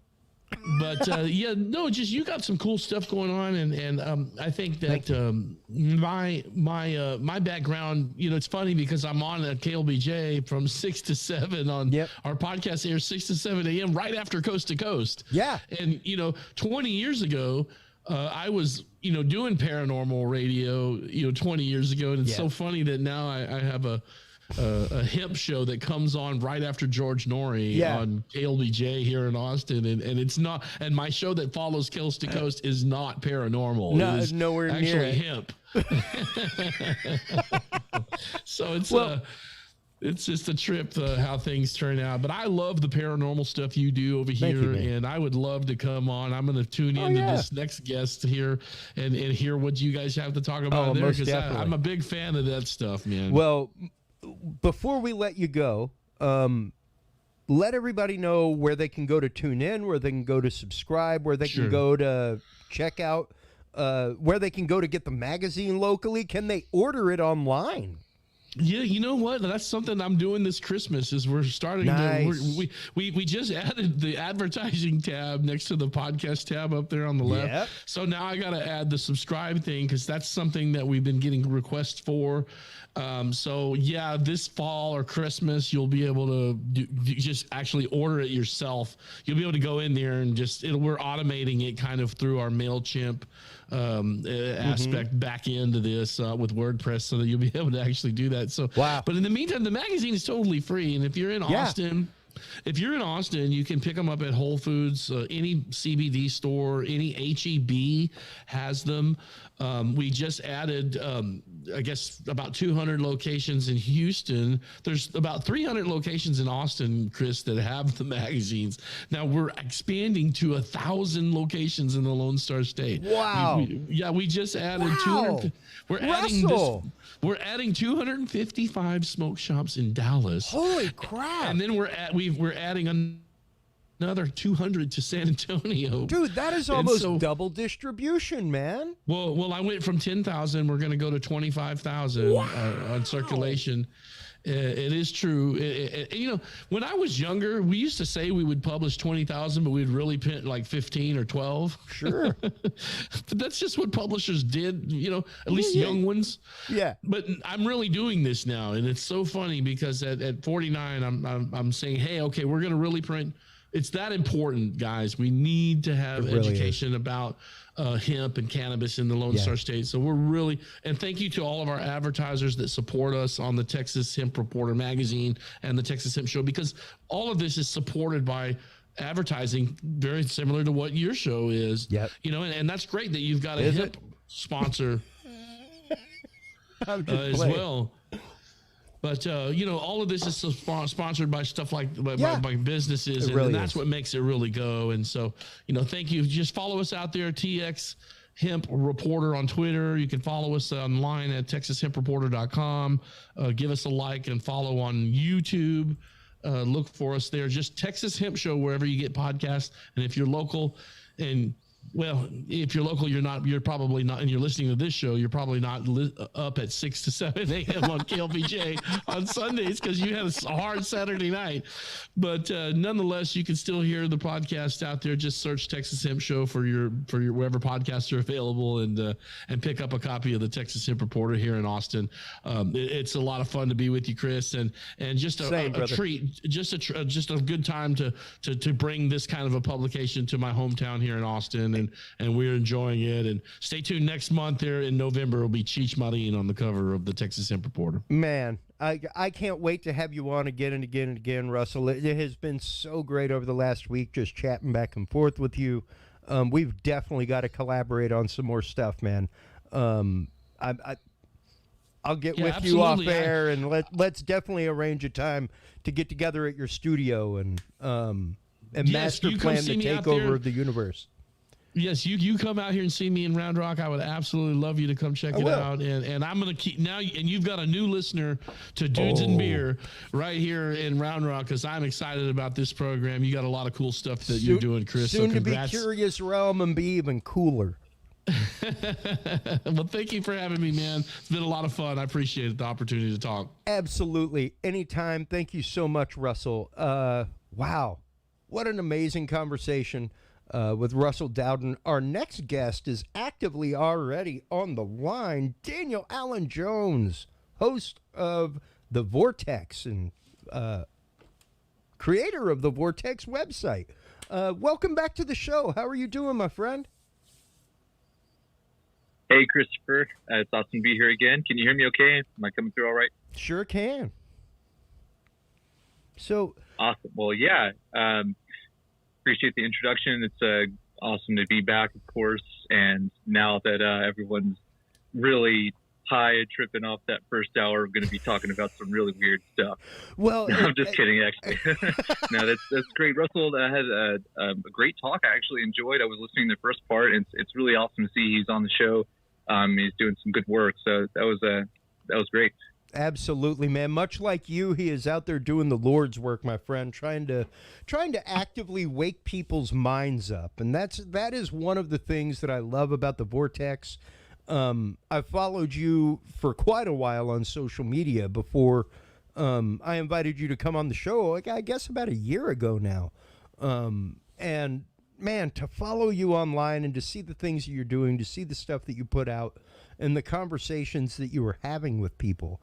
But just you got some cool stuff going on, and I think that my background, it's funny because I'm on at KLBJ from 6 to 7 on our podcast airs 6 to 7 a.m. right after Coast to Coast. Yeah, and 20 years ago, I was doing paranormal radio 20 years ago, and it's so funny that now I have a hemp show that comes on right after George Norrie on KLBJ here in Austin, and it's not, and my show that follows Coast to Coast is not paranormal. No, it is nowhere actually near hemp. So it's just a trip how things turn out. But I love the paranormal stuff you do over here, and I would love to come on. I'm going to tune into this next guest here and hear what you guys have to talk about there, because I'm a big fan of that stuff, man. Well, before we let you go, let everybody know where they can go to tune in, where they can go to subscribe, where they can go to check out, where they can go to get the magazine locally. Can they order it online? Yeah, you know what? That's something I'm doing this Christmas. Is we're starting. We just added the advertising tab next to the podcast tab up there on the left. Yep. So now I got to add the subscribe thing because that's something that we've been getting requests for. This fall or Christmas, you'll be able to just actually order it yourself. You'll be able to go in there and we're automating it kind of through our MailChimp aspect back into this with WordPress, so that you'll be able to actually do that. So, but in the meantime, the magazine is totally free. And if you're in Austin, you can pick them up at Whole Foods, any CBD store, any HEB has them. We just added, I guess, about 200 locations in Houston. There's about 300 locations in Austin, Chris, that have the magazines. Now we're expanding to 1,000 locations in the Lone Star State. Wow. We just added 200. We're adding 255 smoke shops in Dallas. Holy crap! And then we're adding another 200 to San Antonio. Dude, that is almost double distribution, man. Well, I went from 10,000. We're going to go to 25,000 on circulation. It is true. When I was younger, we used to say we would publish 20,000, but we'd really print like 15 or 12. Sure. But that's just what publishers did, at least young ones. Yeah. But I'm really doing this now. And it's so funny because at 49, I'm saying, hey, okay, we're going to really print. It's that important, guys. We need to have education about hemp and cannabis in the Lone Star State. So we're really, and thank you to all of our advertisers that support us on the Texas Hemp Reporter magazine and the Texas Hemp Show, because all of this is supported by advertising very similar to what your show is. Yep. And that's great that you've got a hemp sponsor as well. But, all of this is sponsored by stuff by businesses, and that's what makes it really go. And so, thank you. Just follow us out there, TX Hemp Reporter on Twitter. You can follow us online at TexasHempReporter.com. Give us a like and follow on YouTube. Look for us there. Just Texas Hemp Show, wherever you get podcasts. And if you're local if you're local, you're probably not, and you're listening to this show, you're probably not up at 6 to 7 a.m. on KLBJ on Sundays because you had a hard Saturday night. But nonetheless, you can still hear the podcast out there. Just search Texas Hemp Show for your wherever podcasts are available, and pick up a copy of the Texas Hemp Reporter here in Austin. It's a lot of fun to be with you, Chris, and just a treat, just a good time to bring this kind of a publication to my hometown here in Austin, and we're enjoying it. And stay tuned next month there in November. Will be Cheech Marin on the cover of the Texas Hemp Reporter. Man, I can't wait to have you on again and again and again, Russell. It has been so great over the last week, just chatting back and forth with you. We've definitely got to collaborate on some more stuff, man. I'll get with you off air, and let's definitely arrange a time to get together at your studio and master plan the takeover of the universe. Yes, you come out here and see me in Round Rock. I would absolutely love you to come check it out. And I'm going to keep now. And you've got a new listener to Dudes and Beer right here in Round Rock, because I'm excited about this program. You got a lot of cool stuff that you're doing, Chris. Soon to be Curious Realm and be even cooler. Well, thank you for having me, man. It's been a lot of fun. I appreciate the opportunity to talk. Absolutely. Anytime. Thank you so much, Russell. Wow. What an amazing conversation. With Russell Dowden. Our next guest is actively already on the line. Daniel Allen Jones, host of the Vortex and creator of the Vortex website. Welcome back to the show. How are you doing, my friend? Hey, Christopher. It's awesome to be here again. Can you hear me okay? Am I coming through all right? Sure can. So awesome. Well, yeah. Appreciate the introduction. It's awesome to be back, of course. And now that everyone's really high and tripping off that first hour, we're going to be talking about some really weird stuff. Well, I'm just kidding, actually. No, that's great. Russell had a great talk. I actually enjoyed. I was listening to the first part, and it's really awesome to see he's on the show. He's doing some good work. So that was great. Absolutely, man. Much like you, he is out there doing the Lord's work, my friend, trying to actively wake people's minds up. And that is one of the things that I love about the Vortex. I've followed you for quite a while on social media before I invited you to come on the show, I guess about a year ago now. And man, to follow you online and to see the things that you're doing, to see the stuff that you put out and the conversations that you were having with people,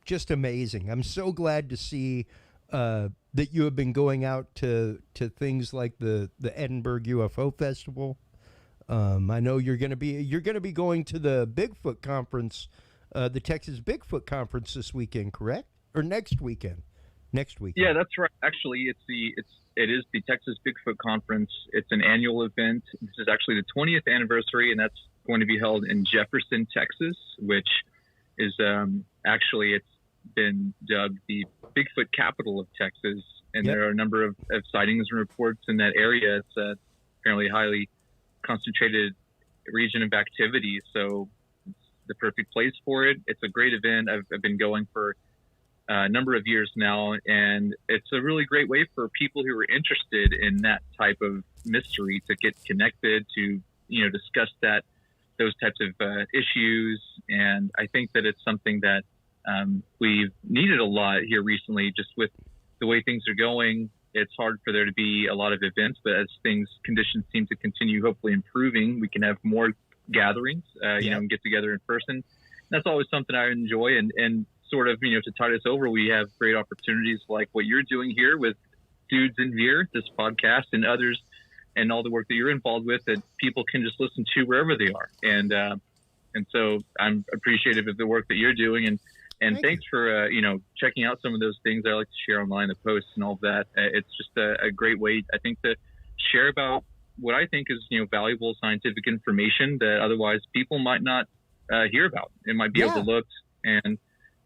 just amazing. I'm so glad to see that you have been going out to things like the Edinburgh UFO Festival. I know you're going to be going to the Bigfoot conference, the Texas Bigfoot conference this weekend, correct? Or next weekend? Next weekend. Yeah, that's right. Actually, it is the Texas Bigfoot conference. It's an annual event. This is actually the 20th anniversary, and that's going to be held in Jefferson, Texas, which is actually, it's been dubbed the Bigfoot capital of Texas. And There are a number of sightings and reports in that area. It's apparently a highly concentrated region of activity, so it's the perfect place for it. It's a great event. I've been going for a number of years now, and it's a really great way for people who are interested in that type of mystery to get connected, to discuss those types of issues. And I think that it's something that we've needed a lot here recently, just with the way things are going. It's hard for there to be a lot of events, but as conditions seem to continue, hopefully improving, we can have more gatherings, and get together in person. That's always something I enjoy. And sort of, to tide us over, we have great opportunities like what you're doing here with Dudes and Beer, this podcast, and others, and all the work that you're involved with that people can just listen to wherever they are. And so I'm appreciative of the work that you're doing. And thanks for, checking out some of those things I like to share online, the posts and all of that. It's just a great way, I think, to share about what I think is, valuable scientific information that otherwise people might not hear about. It might be overlooked, and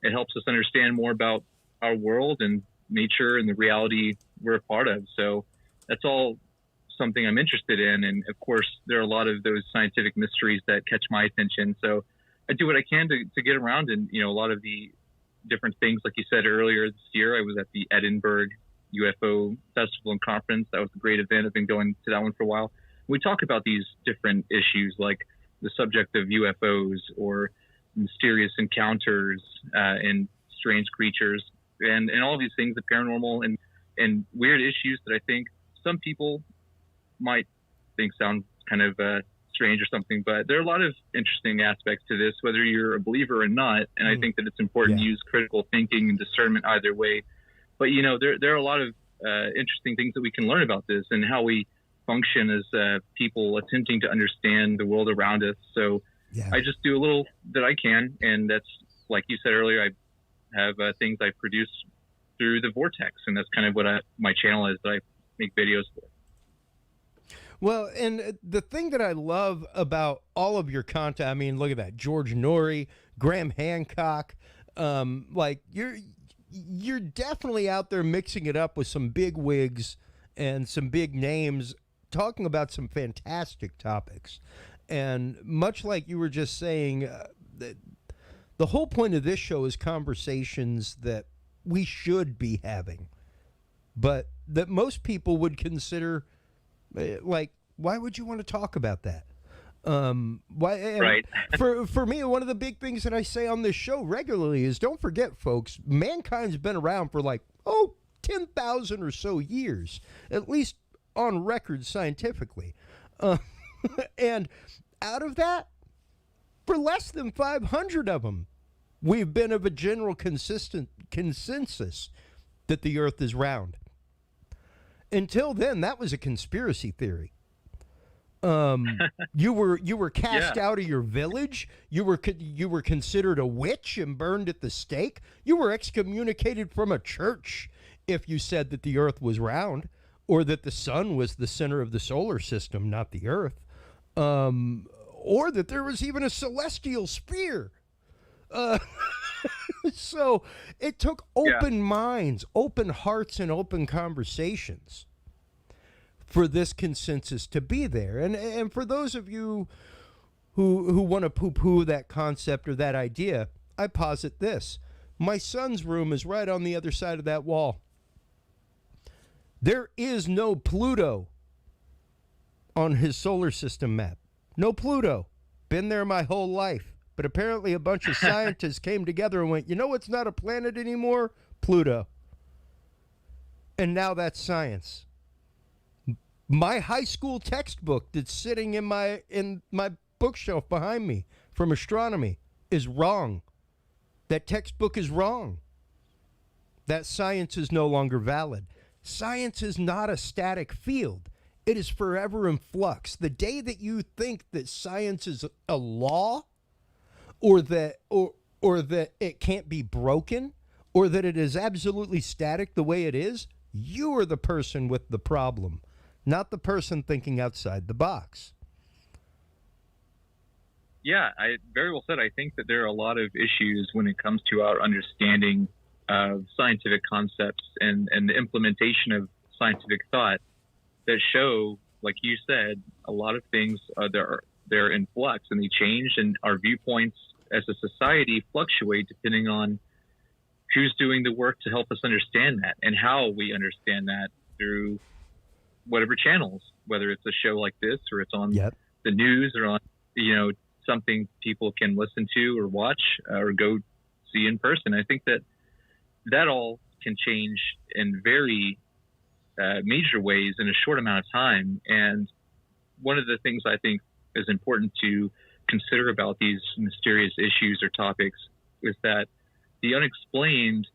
it helps us understand more about our world and nature and the reality we're a part of. So that's all something I'm interested in. And of course, there are a lot of those scientific mysteries that catch my attention. So I do what I can to get around, and a lot of the different things, like you said earlier this year, I was at the Edinburgh UFO Festival and Conference. That was a great event. I've been going to that one for a while. We talk about these different issues, like the subject of UFOs or mysterious encounters and strange creatures, and all of these things, the paranormal and weird issues that I think some people might think sound kind of strange or something, but there are a lot of interesting aspects to this, whether you're a believer or not. And I think that it's important to use critical thinking and discernment either way. But there are a lot of interesting things that we can learn about this and how we function as people attempting to understand the world around us. So I just do a little that I can, and that's, like you said earlier, I have things I produce through the Vortex, and that's kind of what my channel is that I make videos for. Well, and the thing that I love about all of your content, I mean, look at that, George Norrie, Graham Hancock, like you're definitely out there mixing it up with some big wigs and some big names, talking about some fantastic topics. And much like you were just saying, the whole point of this show is conversations that we should be having, but that most people would consider like, why would you want to talk about that? Why? Right. For me, one of the big things that I say on this show regularly is, don't forget, folks, mankind's been around for like 10,000 or so years, at least on record scientifically, and out of that, for less than 500 of them, we've been of a general consensus that the Earth is round. Until then, that was a conspiracy theory. You were cast out of your village. You were considered a witch and burned at the stake. You were excommunicated from a church if you said that the Earth was round, or that the sun was the center of the solar system, not the Earth, or that there was even a celestial sphere. So it took open minds, open hearts, and open conversations for this consensus to be there. And for those of you who want to poo-poo that concept or that idea, I posit this. My son's room is right on the other side of that wall. There is no Pluto on his solar system map. No Pluto. Been there my whole life. But apparently a bunch of scientists came together and went, you know what's not a planet anymore? Pluto. And now that's science. My high school textbook that's sitting in my bookshelf behind me from astronomy is wrong. That textbook is wrong. That science is no longer valid. Science is not a static field. It is forever in flux. The day that you think that science is a law, or that it can't be broken, or that it is absolutely static the way it is, you are the person with the problem, not the person thinking outside the box. Yeah, very well said. I think that there are a lot of issues when it comes to our understanding of scientific concepts and the implementation of scientific thought that show, like you said, a lot of things they're in flux and they change, and our viewpoints as a society fluctuate depending on who's doing the work to help us understand that and how we understand that through whatever channels, whether it's a show like this or it's on the news or on, something people can listen to or watch or go see in person. I think that all can change in very major ways in a short amount of time. And one of the things I think is important to consider about these mysterious issues or topics is that the unexplained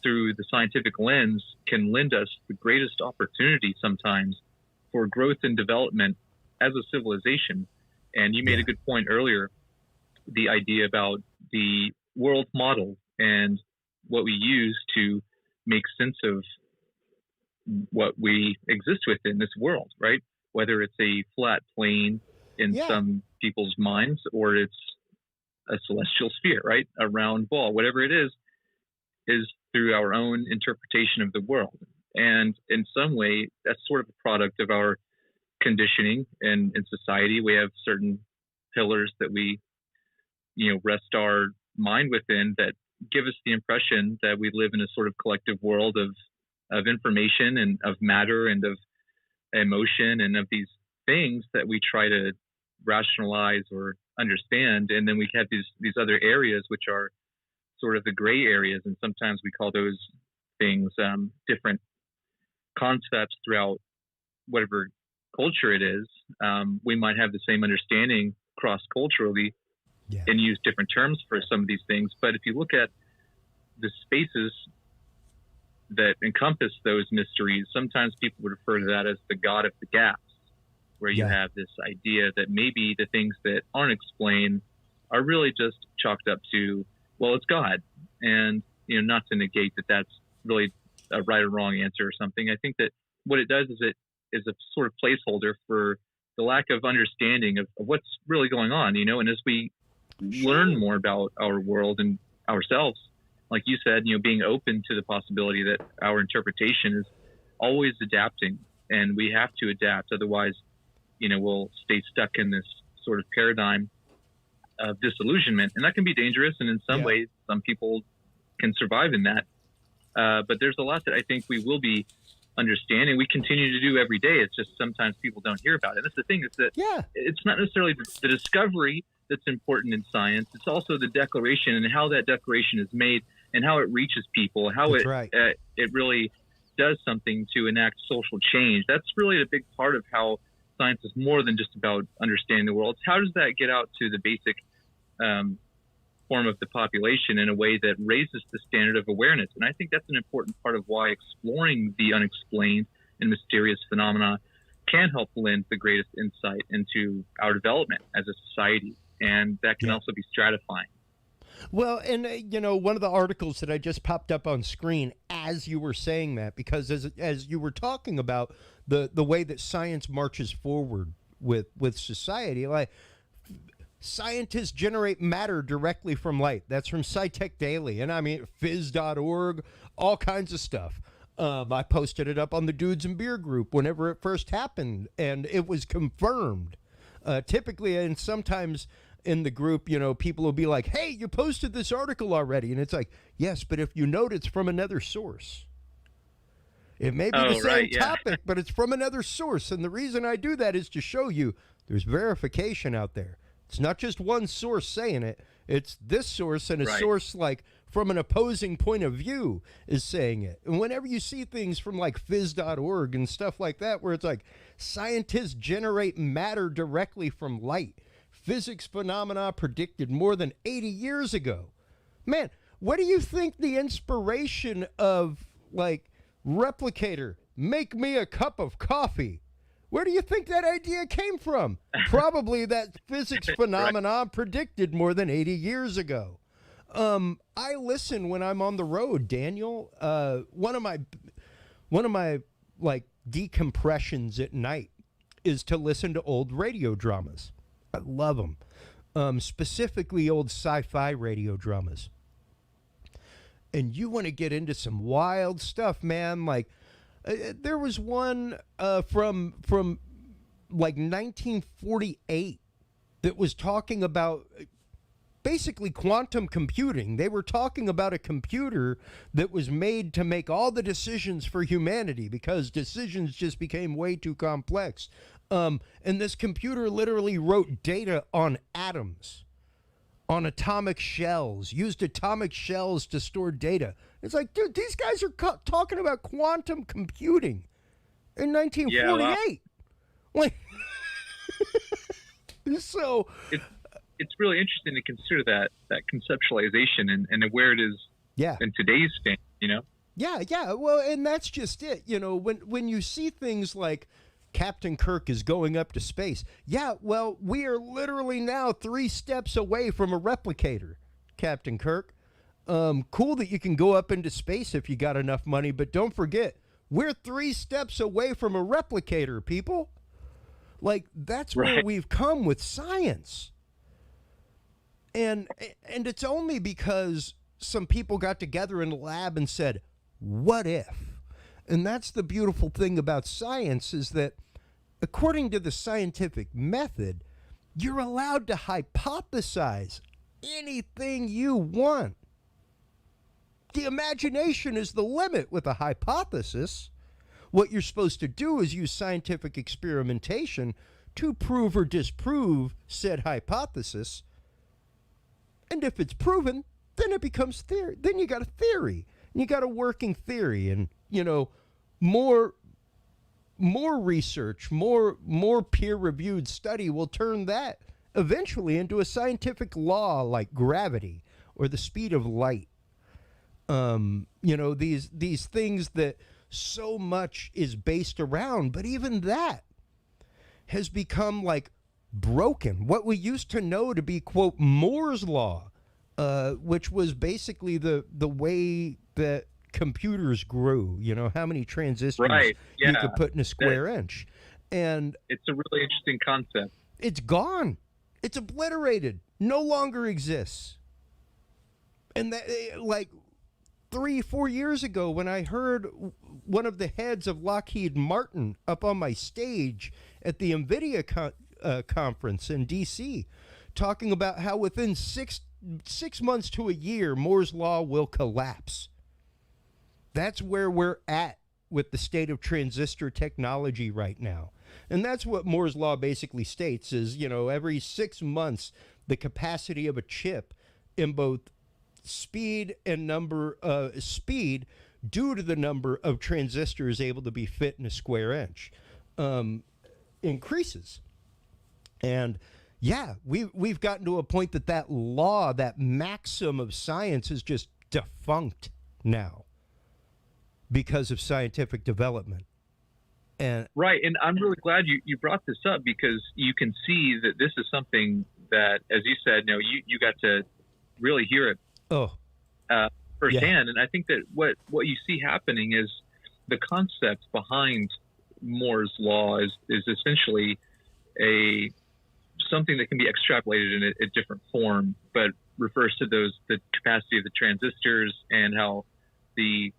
through the scientific lens can lend us the greatest opportunity sometimes for growth and development as a civilization. And you made a good point earlier, the idea about the world model and what we use to make sense of what we exist within this world, right? Whether it's a flat plane in some people's minds or it's a celestial sphere, right? A round ball, whatever it is through our own interpretation of the world. And in some way, that's sort of a product of our conditioning in society. We have certain pillars that we, rest our mind within that give us the impression that we live in a sort of collective world of information and of matter and of emotion and of these things that we try to rationalize or understand. And then we have these other areas which are sort of the gray areas, and sometimes we call those things different concepts throughout whatever culture it is. We might have the same understanding cross-culturally and use different terms for some of these things. But if you look at the spaces that encompass those mysteries, sometimes people would refer to that as the God of the gaps, where you have this idea that maybe the things that aren't explained are really just chalked up to, well, it's God. And, not to negate that that's really a right or wrong answer or something. I think that what it does is it is a sort of placeholder for the lack of understanding of what's really going on, and as we learn more about our world and ourselves, like you said, being open to the possibility that our interpretation is always adapting, and we have to adapt. Otherwise, we'll stay stuck in this sort of paradigm of disillusionment, and that can be dangerous. And in some ways, some people can survive in that. But there's a lot that I think we will be understanding. We continue to do every day. It's just sometimes people don't hear about it. That's the thing, is that it's not necessarily the discovery that's important in science. It's also the declaration and how that declaration is made and how it reaches people, how it really does something to enact social change. That's really a big part of how science is more than just about understanding the world. It's how does that get out to the basic form of the population in a way that raises the standard of awareness? And I think that's an important part of why exploring the unexplained and mysterious phenomena can help lend the greatest insight into our development as a society. And that can also be stratifying. Well, and, one of the articles that I just popped up on screen as you were saying that, because as you were talking about the way that science marches forward with society, like scientists generate matter directly from light. That's from SciTech Daily. And I mean, phys.org, all kinds of stuff. I posted it up on the Dudes and Beer group whenever it first happened, and it was confirmed. Typically, and sometimes in the group, people will be like, hey, you posted this article already. And it's like, yes, but if you note, it's from another source. It may be the same topic, but it's from another source. And the reason I do that is to show you there's verification out there. It's not just one source saying it. It's this source and a source like from an opposing point of view is saying it. And whenever you see things from like phys.org and stuff like that, where it's like scientists generate matter directly from light, physics phenomena predicted more than 80 years ago. Man, what do you think the inspiration of like replicator, make me a cup of coffee? Where do you think that idea came from? Probably that physics phenomenon predicted more than 80 years ago. I listen when I'm on the road, Daniel. One of my like decompressions at night is to listen to old radio dramas. I love them, specifically old sci-fi radio dramas. And you want to get into some wild stuff, man. Like there was one from like 1948 that was talking about basically quantum computing. They were talking about a computer that was made to make all the decisions for humanity because decisions just became way too complex. And this computer literally wrote data on atoms, on atomic shells, used atomic shells to store data. It's like, dude, these guys are talking about quantum computing in 1948. Like, so it's really interesting to consider that conceptualization and where it is in today's stand, Yeah. Well, and that's just it. When you see things like Captain Kirk is going up to space. Yeah, well, we are literally now 3 steps away from a replicator, Captain Kirk. Cool that you can go up into space if you got enough money, but don't forget, we're 3 steps away from a replicator, people. Like, that's where we've come with science. And it's only because some people got together in a lab and said, what if? And that's the beautiful thing about science is that according to the scientific method, you're allowed to hypothesize anything you want. The imagination is the limit with a hypothesis. What you're supposed to do is use scientific experimentation to prove or disprove said hypothesis. And if it's proven, then it becomes theory. Then you got a theory. And you got a working theory. And, more research, more peer-reviewed study will turn that eventually into a scientific law like gravity or the speed of light. These things that so much is based around, but even that has become like broken. What we used to know to be, quote, Moore's law, which was basically the way that computers grew. You know, how many transistors Right. you Yeah. could put in a square inch. And It's a really interesting concept. it's gone. It's obliterated. No longer exists. And that, like 3-4 years ago, when I heard one of the heads of Lockheed Martin up on my stage at the NVIDIA conference in D.C., talking about how within six months to a year, Moore's Law will collapse. That's where we're at with the state of transistor technology right now. And that's what Moore's Law basically states is, you know, every 6 months, the capacity of a chip in both speed and speed due to the number of transistors able to be fit in a square inch increases. And yeah, we've gotten to a point that law, that maxim of science, is just defunct now because of scientific development. And right, and I'm really glad you brought this up, because you can see that this is something that, as you said, you got to really hear it firsthand. And I think that what you see happening is the concept behind Moore's Law is essentially something that can be extrapolated in a different form, but refers to the capacity of the transistors and how the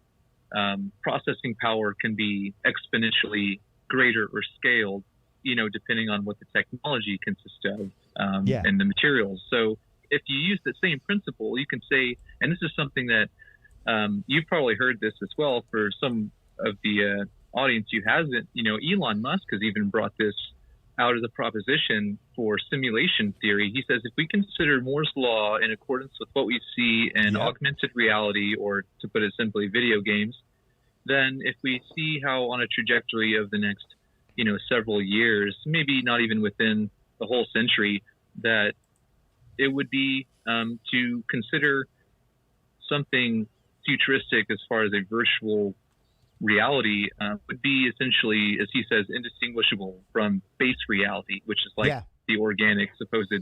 processing power can be exponentially greater or scaled, depending on what the technology consists of and the materials. So if you use the same principle, you can say, and this is something that you've probably heard this as well for some of the audience who hasn't, Elon Musk has even brought this out of the proposition for simulation theory. He says if we consider Moore's Law in accordance with what we see in augmented reality, or to put it simply, video games, then if we see how on a trajectory of the next, several years, maybe not even within the whole century, that it would be to consider something futuristic as far as a virtual reality would be essentially, as he says, indistinguishable from base reality, which is like the organic, supposed,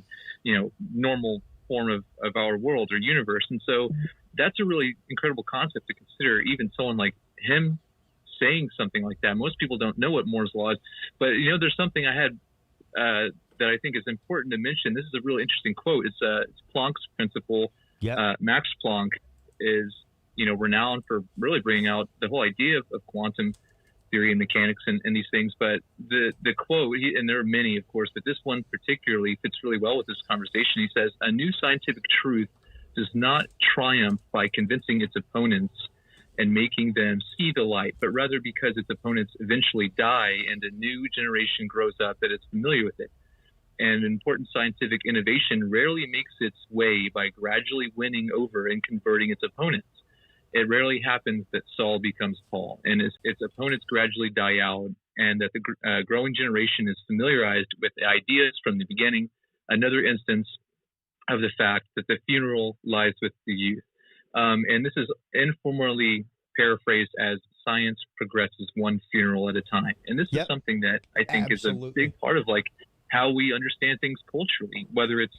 normal form of our world or universe. And so that's a really incredible concept to consider, even someone like him saying something like that. Most people don't know what Moore's Law is, but, there's something I had that I think is important to mention. This is a really interesting quote. It's Planck's principle. Max Planck is, renowned for really bringing out the whole idea of quantum theory and mechanics and these things. But the quote, and there are many, of course, but this one particularly fits really well with this conversation. He says, "A new scientific truth does not triumph by convincing its opponents and making them see the light, but rather because its opponents eventually die and a new generation grows up that is familiar with it. And important scientific innovation rarely makes its way by gradually winning over and converting its opponents. It rarely happens that Saul becomes Paul, and its opponents gradually die out, and that the growing generation is familiarized with the ideas from the beginning. Another instance of the fact that the funeral lies with the youth." And this is informally paraphrased as "science progresses one funeral at a time." And this is something that I think is a big part of like how we understand things culturally, whether it's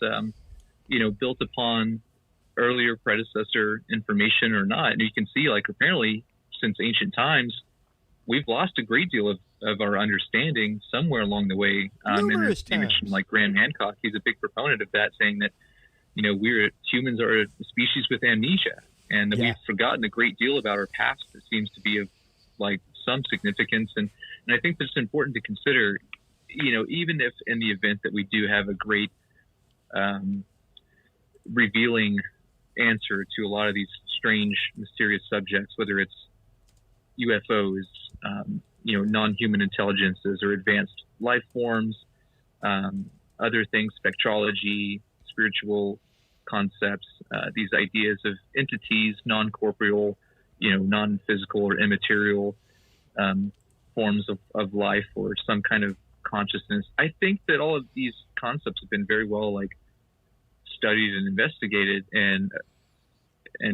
built upon earlier predecessor information or not. And you can see, like, apparently since ancient times, we've lost a great deal of our understanding somewhere along the way. And you mentioned like Graham Hancock, he's a big proponent of that, saying that, humans are a species with amnesia, and that we've forgotten a great deal about our past that seems to be of like some significance. And I think that's important to consider, even if in the event that we do have a great revealing answer to a lot of these strange, mysterious subjects, whether it's UFOs, non-human intelligences or advanced life forms, other things, spectrology, spiritual concepts, these ideas of entities, non-corporeal, non-physical or immaterial forms of life or some kind of consciousness. I think that all of these concepts have been very well studied and investigated, and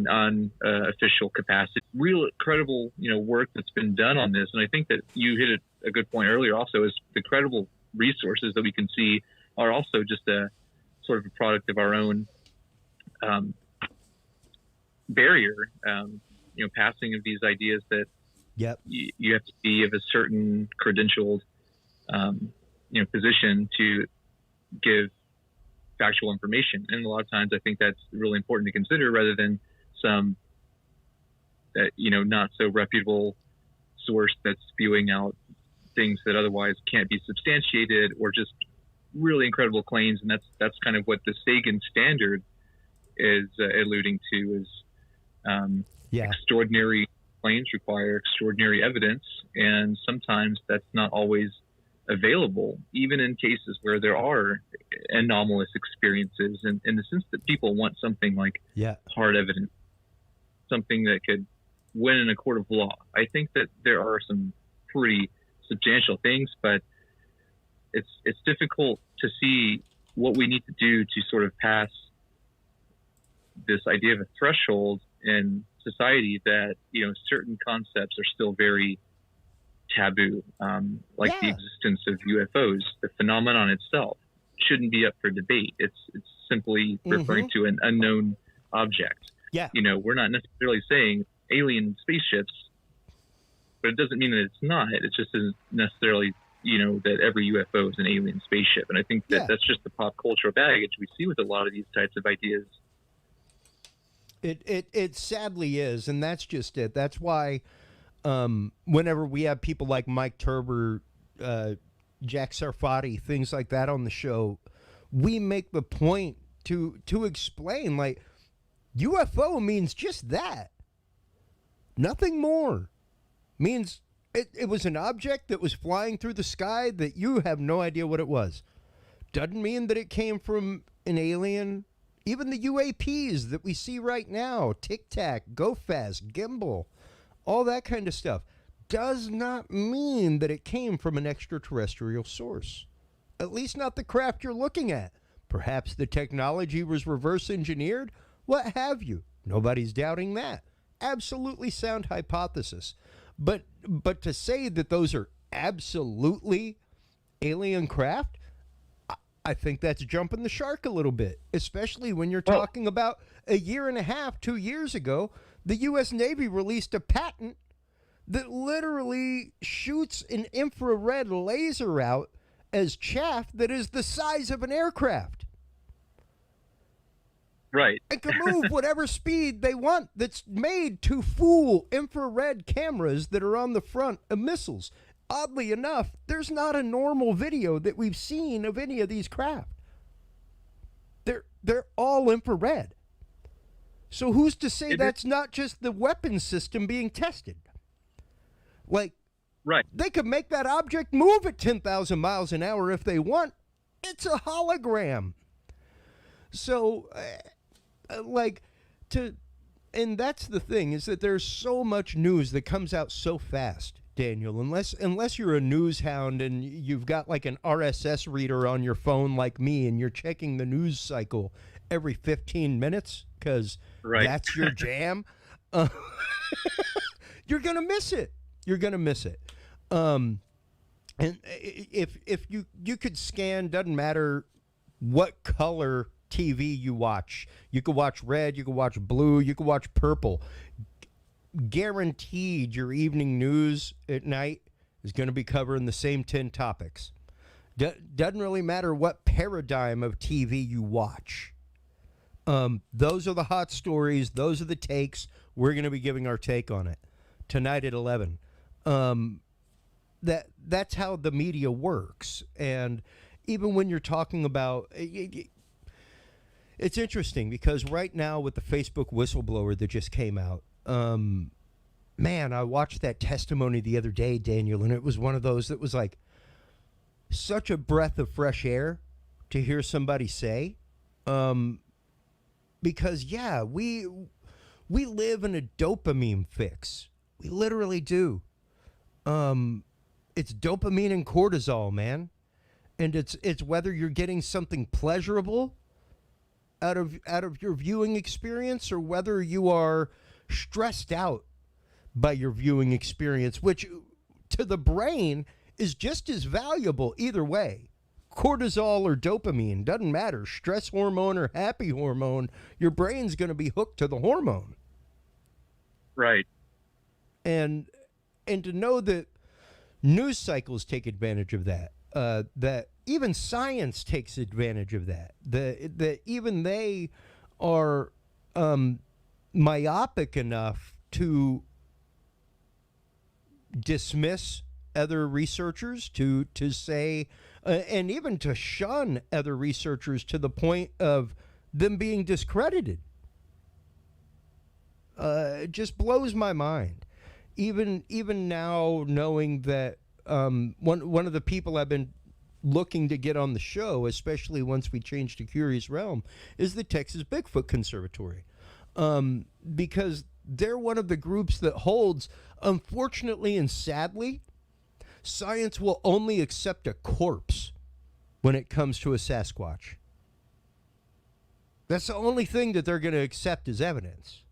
on official capacity, real credible work that's been done on this. And I think that you hit a good point earlier also, is the credible resources that we can see are also just a sort of a product of our own barrier, passing of these ideas that Yep. you have to be of a certain credentialed, position to give factual information. And a lot of times I think that's really important to consider rather than some that, not so reputable source that's spewing out things that otherwise can't be substantiated or just really incredible claims. And that's kind of what the Sagan standard is alluding to is extraordinary claims require extraordinary evidence. And sometimes that's not always available, even in cases where there are anomalous experiences, in the sense that people want something like hard evidence, something that could win in a court of law. I think that there are some pretty substantial things, but it's difficult to see what we need to do to sort of pass this idea of a threshold in society that, certain concepts are still very taboo, like the existence of UFOs. The phenomenon itself shouldn't be up for debate. It's simply referring to an unknown object. We're not necessarily saying alien spaceships, but it doesn't mean that it's not. It just isn't necessarily, that every UFO is an alien spaceship. And I think that that's just the pop cultural baggage we see with a lot of these types of ideas. It sadly is, and that's just it. That's why whenever we have people like Mike Turber, Jack Sarfati, things like that on the show, we make the point to explain, like, UFO means just that. Nothing more. Means it was an object that was flying through the sky that you have no idea what it was. Doesn't mean that it came from an alien. Even the UAPs that we see right now, Tic Tac, Go Fast, Gimbal, all that kind of stuff, does not mean that it came from an extraterrestrial source. At least not the craft you're looking at. Perhaps the technology was reverse engineered, what have you. Nobody's doubting that. Absolutely sound hypothesis. But to say that those are absolutely alien craft, I think that's jumping the shark a little bit, especially when you're talking about a year and a half, 2 years ago, the U.S. Navy released a patent that literally shoots an infrared laser out as chaff that is the size of an aircraft. Right. And can move whatever speed they want, that's made to fool infrared cameras that are on the front of missiles. Oddly enough, there's not a normal video that we've seen of any of these craft. They're all infrared. So who's to say that's not just the weapon system being tested? Like, they could make that object move at 10,000 miles an hour if they want. It's a hologram. So, and that's the thing, is that there's so much news that comes out so fast, Daniel, unless you're a news hound and you've got like an RSS reader on your phone like me and you're checking the news cycle every 15 minutes because that's your jam, you're going to miss it. You're going to miss it. And if you could scan, doesn't matter what color TV you watch. You could watch red, you could watch blue, you could watch purple. Guaranteed your evening news at night is going to be covering the same 10 topics. Doesn't really matter what paradigm of TV you watch. Those are the hot stories. Those are the takes. We're going to be giving our take on it tonight at 11. That's how the media works. And even when you're talking about... It's interesting because right now with the Facebook whistleblower that just came out, man, I watched that testimony the other day, Daniel, and it was one of those that was like such a breath of fresh air to hear somebody say. Because, we live in a dopamine fix. We literally do. It's dopamine and cortisol, man. And it's whether you're getting something pleasurable out of your viewing experience or whether you are stressed out by your viewing experience, which to the brain is just as valuable either way. Cortisol or dopamine, doesn't matter. Stress hormone or happy hormone, your brain's going to be hooked to the hormone. Right. And to know that news cycles take advantage of that, that even science takes advantage of that, that even they are myopic enough to dismiss other researchers, to say, and even to shun other researchers to the point of them being discredited. It just blows my mind. Even now, knowing that one of the people I've been looking to get on the show, especially once we change to Curious Realm, is the Texas Bigfoot Conservatory, because they're one of the groups that holds, unfortunately and sadly, science will only accept a corpse when it comes to a Sasquatch. That's the only thing that they're going to accept as evidence.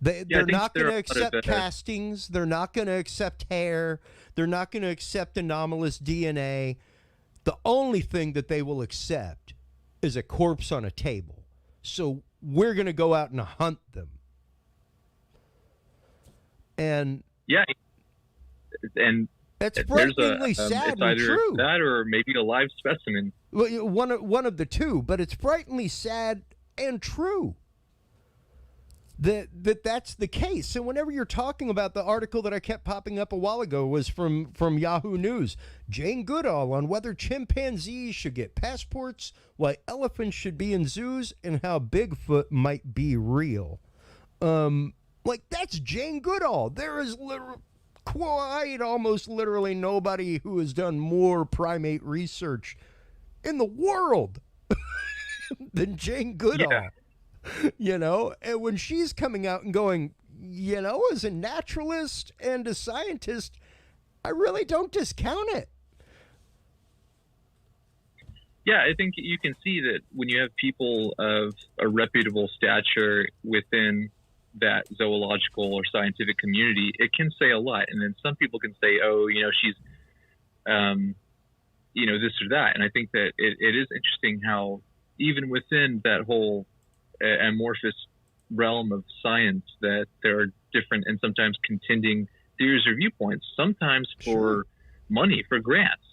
They're not going to accept castings. They're not going to accept hair. They're not going to accept anomalous DNA. The only thing that they will accept is a corpse on a table. So we're going to go out and hunt them. And yeah, and it's frighteningly sad it's and either true. That or maybe a live specimen. Well, one of the two, but it's frighteningly sad and true. That's the case. And whenever you're talking about the article that I kept popping up a while ago was from Yahoo News, Jane Goodall on whether chimpanzees should get passports, why elephants should be in zoos, and how Bigfoot might be real. Like, that's Jane Goodall. There is quite almost literally nobody who has done more primate research in the world than Jane Goodall. Yeah. You know, and when she's coming out and going, you know, as a naturalist and a scientist, I really don't discount it. Yeah, I think you can see that when you have people of a reputable stature within that zoological or scientific community, it can say a lot. And then some people can say, oh, you know, she's, you know, this or that. And I think that it is interesting how even within that whole amorphous realm of science that there are different and sometimes contending theories or viewpoints, sometimes for money, for grants.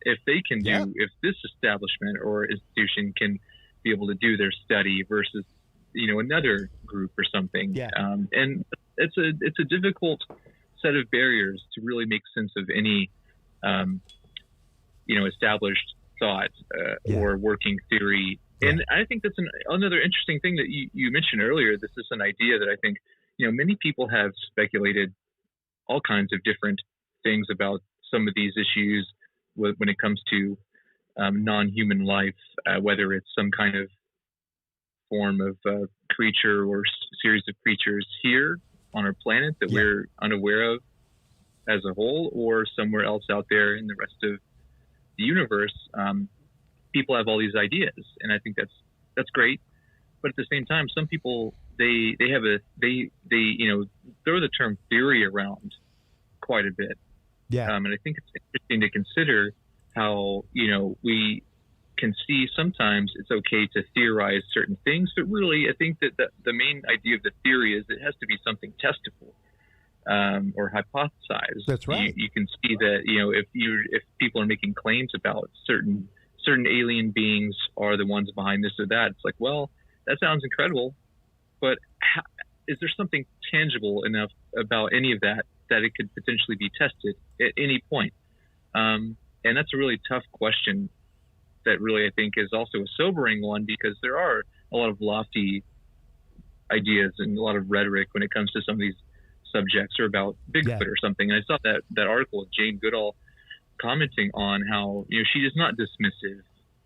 If they can do, if this establishment or institution can be able to do their study versus, you know, another group or something. Yeah. And it's a difficult set of barriers to really make sense of any, you know, established thought or working theory. And I think that's another interesting thing that you mentioned earlier. This is an idea that I think, you know, many people have speculated all kinds of different things about some of these issues when it comes to non-human life, whether it's some kind of form of creature or series of creatures here on our planet that we're unaware of as a whole, or somewhere else out there in the rest of the universe. People have all these ideas, and I think that's great. But at the same time, some people they you know, throw the term theory around quite a bit. Yeah. And I think it's interesting to consider how, you know, we can see sometimes it's okay to theorize certain things, but really I think that the main idea of the theory is it has to be something testable or hypothesized. That's right. You can see that, you know, if people are making claims about certain alien beings are the ones behind this or that, it's like, well, that sounds incredible, but is there something tangible enough about any of that it could potentially be tested at any point? And that's a really tough question that really I think is also a sobering one, because there are a lot of lofty ideas and a lot of rhetoric when it comes to some of these subjects, or about Bigfoot or something. And I saw that article of Jane Goodall commenting on how, you know, she is not dismissive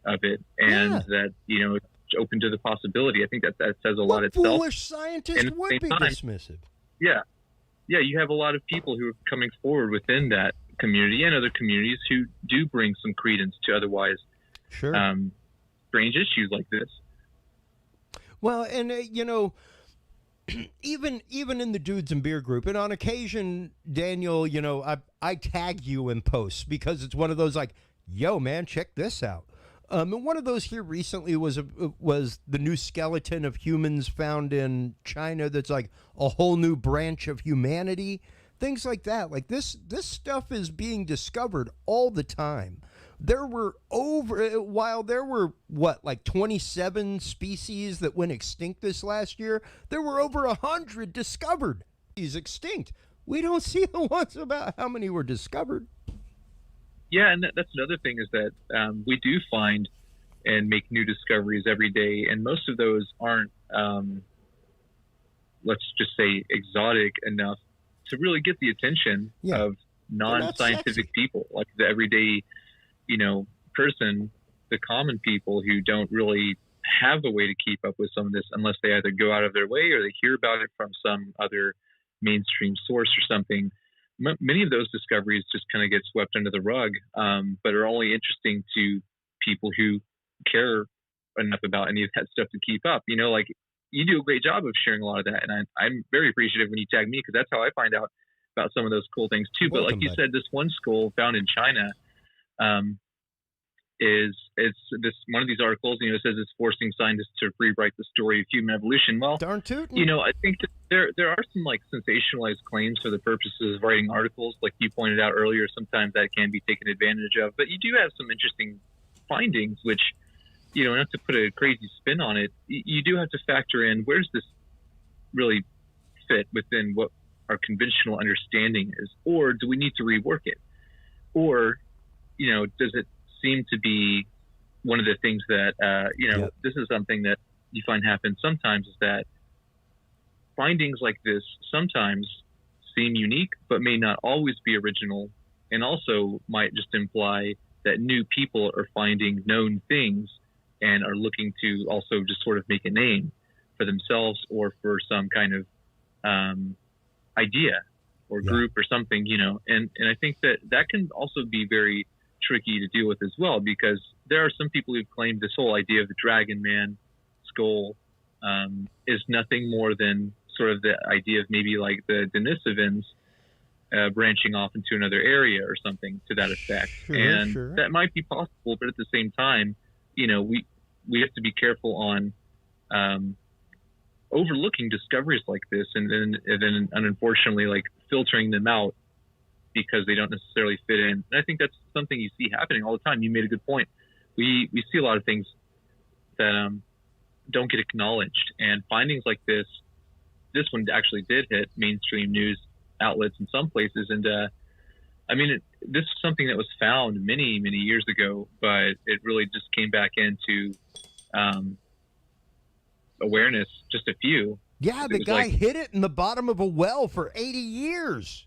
of it, and that, you know, it's open to the possibility. I think that says a lot itself. Foolish scientist would be dismissive. Yeah. Yeah, you have a lot of people who are coming forward within that community and other communities who do bring some credence to otherwise strange issues like this. Well, and you know, even in the Dudes and Beer group, and on occasion, Daniel, you know, I tag you in posts because it's one of those like, yo, man, check this out. And one of those here recently was the new skeleton of humans found in China. That's like a whole new branch of humanity. Things like that. Like this stuff is being discovered all the time. While there were like 27 species that went extinct this last year, there were over 100 discovered. He's extinct. We don't see the ones about how many were discovered. Yeah, and that's another thing is that we do find and make new discoveries every day, and most of those aren't, let's just say, exotic enough to really get the attention of non-scientific people, like the everyday, person, the common people who don't really have a way to keep up with some of this unless they either go out of their way or they hear about it from some other mainstream source or something. Many of those discoveries just kind of get swept under the rug, but are only interesting to people who care enough about any of that stuff to keep up. Like you do a great job of sharing a lot of that, and I'm very appreciative when you tag me, because that's how I find out about some of those cool things too. But like you said, this one skull found in China it's this one of these articles, it says it's forcing scientists to rewrite the story of human evolution. Well, darn tootin'. I think that there are some like sensationalized claims for the purposes of writing articles, like you pointed out earlier. Sometimes that can be taken advantage of, but you do have some interesting findings, which, not to put a crazy spin on it, you do have to factor in, where's this really fit within what our conventional understanding is, or do we need to rework it, or does it seem to be one of the things that this is something that you find happens sometimes, is that findings like this sometimes seem unique but may not always be original, and also might just imply that new people are finding known things and are looking to also just sort of make a name for themselves or for some kind of idea or group or something, and I think that can also be very tricky to deal with as well, because there are some people who've claimed this whole idea of the Dragon Man skull is nothing more than sort of the idea of maybe like the Denisovans branching off into another area or something to that effect. Sure. That might be possible, but at the same time, we have to be careful on overlooking discoveries like this and then unfortunately like filtering them out because they don't necessarily fit in. And I think that's something you see happening all the time. You made a good point. We see a lot of things that don't get acknowledged, and findings like this one actually did hit mainstream news outlets in some places. And this is something that was found many, many years ago, but it really just came back into awareness just a few. Yeah, the guy hid it in the bottom of a well for 80 years.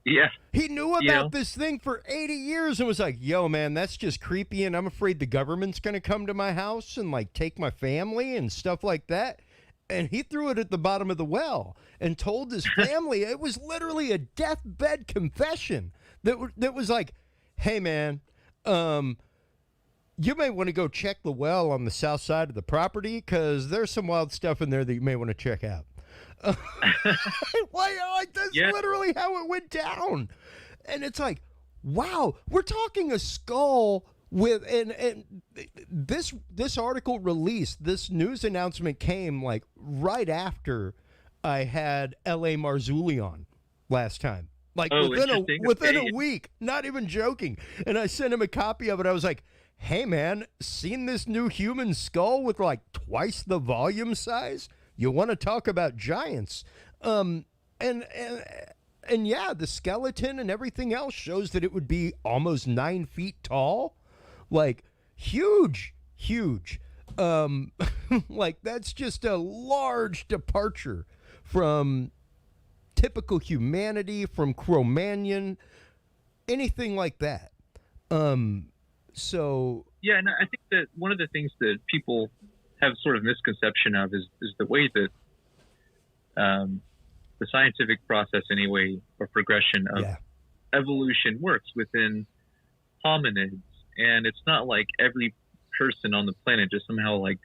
Yeah. He knew about this thing for 80 years and was like, yo, man, that's just creepy, and I'm afraid the government's going to come to my house and like take my family and stuff like that. And he threw it at the bottom of the well and told his family. It was literally a deathbed confession that was like, hey, man, you may want to go check the well on the south side of the property because there's some wild stuff in there that you may want to check out. That's literally how it went down. And it's like, wow, we're talking a skull with, and this article released, this news announcement came like right after I had L.A. Marzulli on last time. Like within a week, not even joking. And I sent him a copy of it. I was like, hey man, seen this new human skull with like twice the volume size? You want to talk about giants? And yeah, the skeleton and everything else shows that it would be almost 9 feet tall, like huge. Like that's just a large departure from typical humanity, from Cro-Magnon, anything like that. So yeah, and I think that one of the things that people have sort of misconception of is the way that the scientific process anyway, or progression of evolution works within hominids. And it's not like every person on the planet just somehow like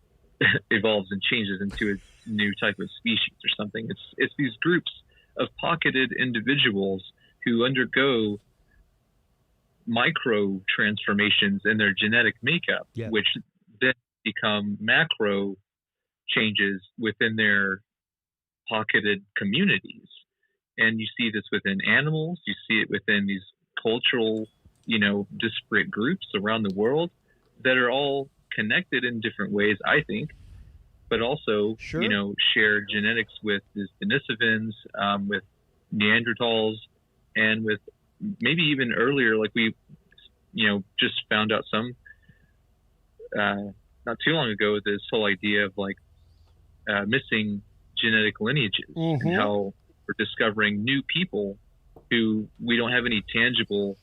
evolves and changes into a new type of species or something. It's these groups of pocketed individuals who undergo micro transformations in their genetic makeup, Yeah. which then become macro changes within their pocketed communities. And you see this within animals, you see it within these cultural, disparate groups around the world that are all connected in different ways, I think, but also, Sure. share genetics with the Denisovans, with Neanderthals, and with maybe even earlier, like we, just found out some, not too long ago, this whole idea of like missing genetic lineages and how we're discovering new people who we don't have any tangible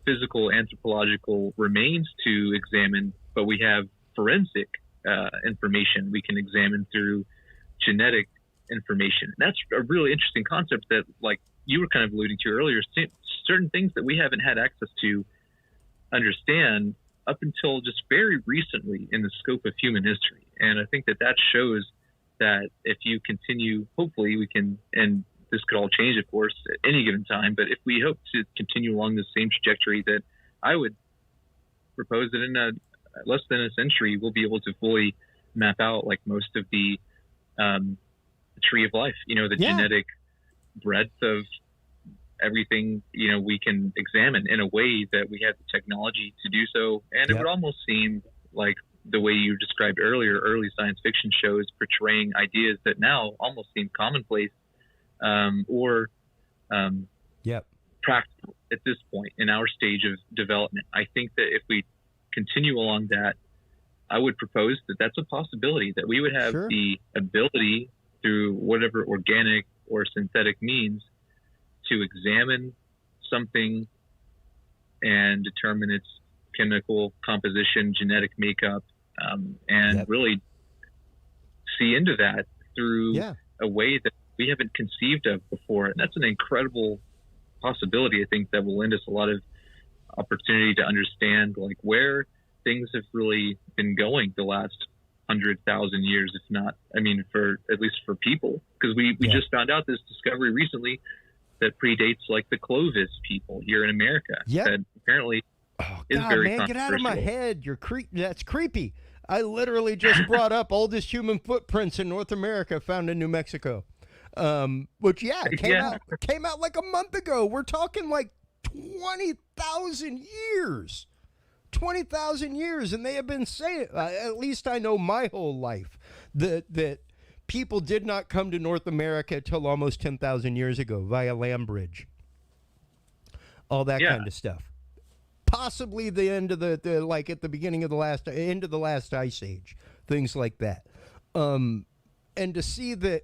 physical anthropological remains to examine, but we have forensic information we can examine through genetic information. And that's a really interesting concept that, like you were kind of alluding to earlier, certain things that we haven't had access to understand up until just very recently in the scope of human history. And I think that shows that if you continue, hopefully we can, and this could all change, of course, at any given time, but if we hope to continue along the same trajectory, that I would propose that in less than a century, we'll be able to fully map out like most of the tree of life, the genetic breadth of everything, we can examine in a way that we have the technology to do so. And it would almost seem like the way you described earlier, early science fiction shows portraying ideas that now almost seem commonplace or practical at this point in our stage of development. I think that if we continue along that, I would propose that that's a possibility, that we would have the ability through whatever organic or synthetic means to examine something and determine its chemical composition, genetic makeup, and really see into that through a way that we haven't conceived of before. And that's an incredible possibility, I think, that will lend us a lot of opportunity to understand like where things have really been going the last 100,000 years, if not, for at least for people, because we just found out this discovery recently that predates like the Clovis people here in America. That apparently is very controversial. Get out of my head. That's creepy. I literally just brought up oldest human footprints in North America found in New Mexico. Which came out like a month ago. We're talking like 20,000 years. 20,000 years, and they have been saying, at least I know my whole life, that people did not come to North America till almost 10,000 years ago via land bridge. All that kind of stuff. Possibly the end of the like at the beginning of end of the last ice age, things like that. And to see that,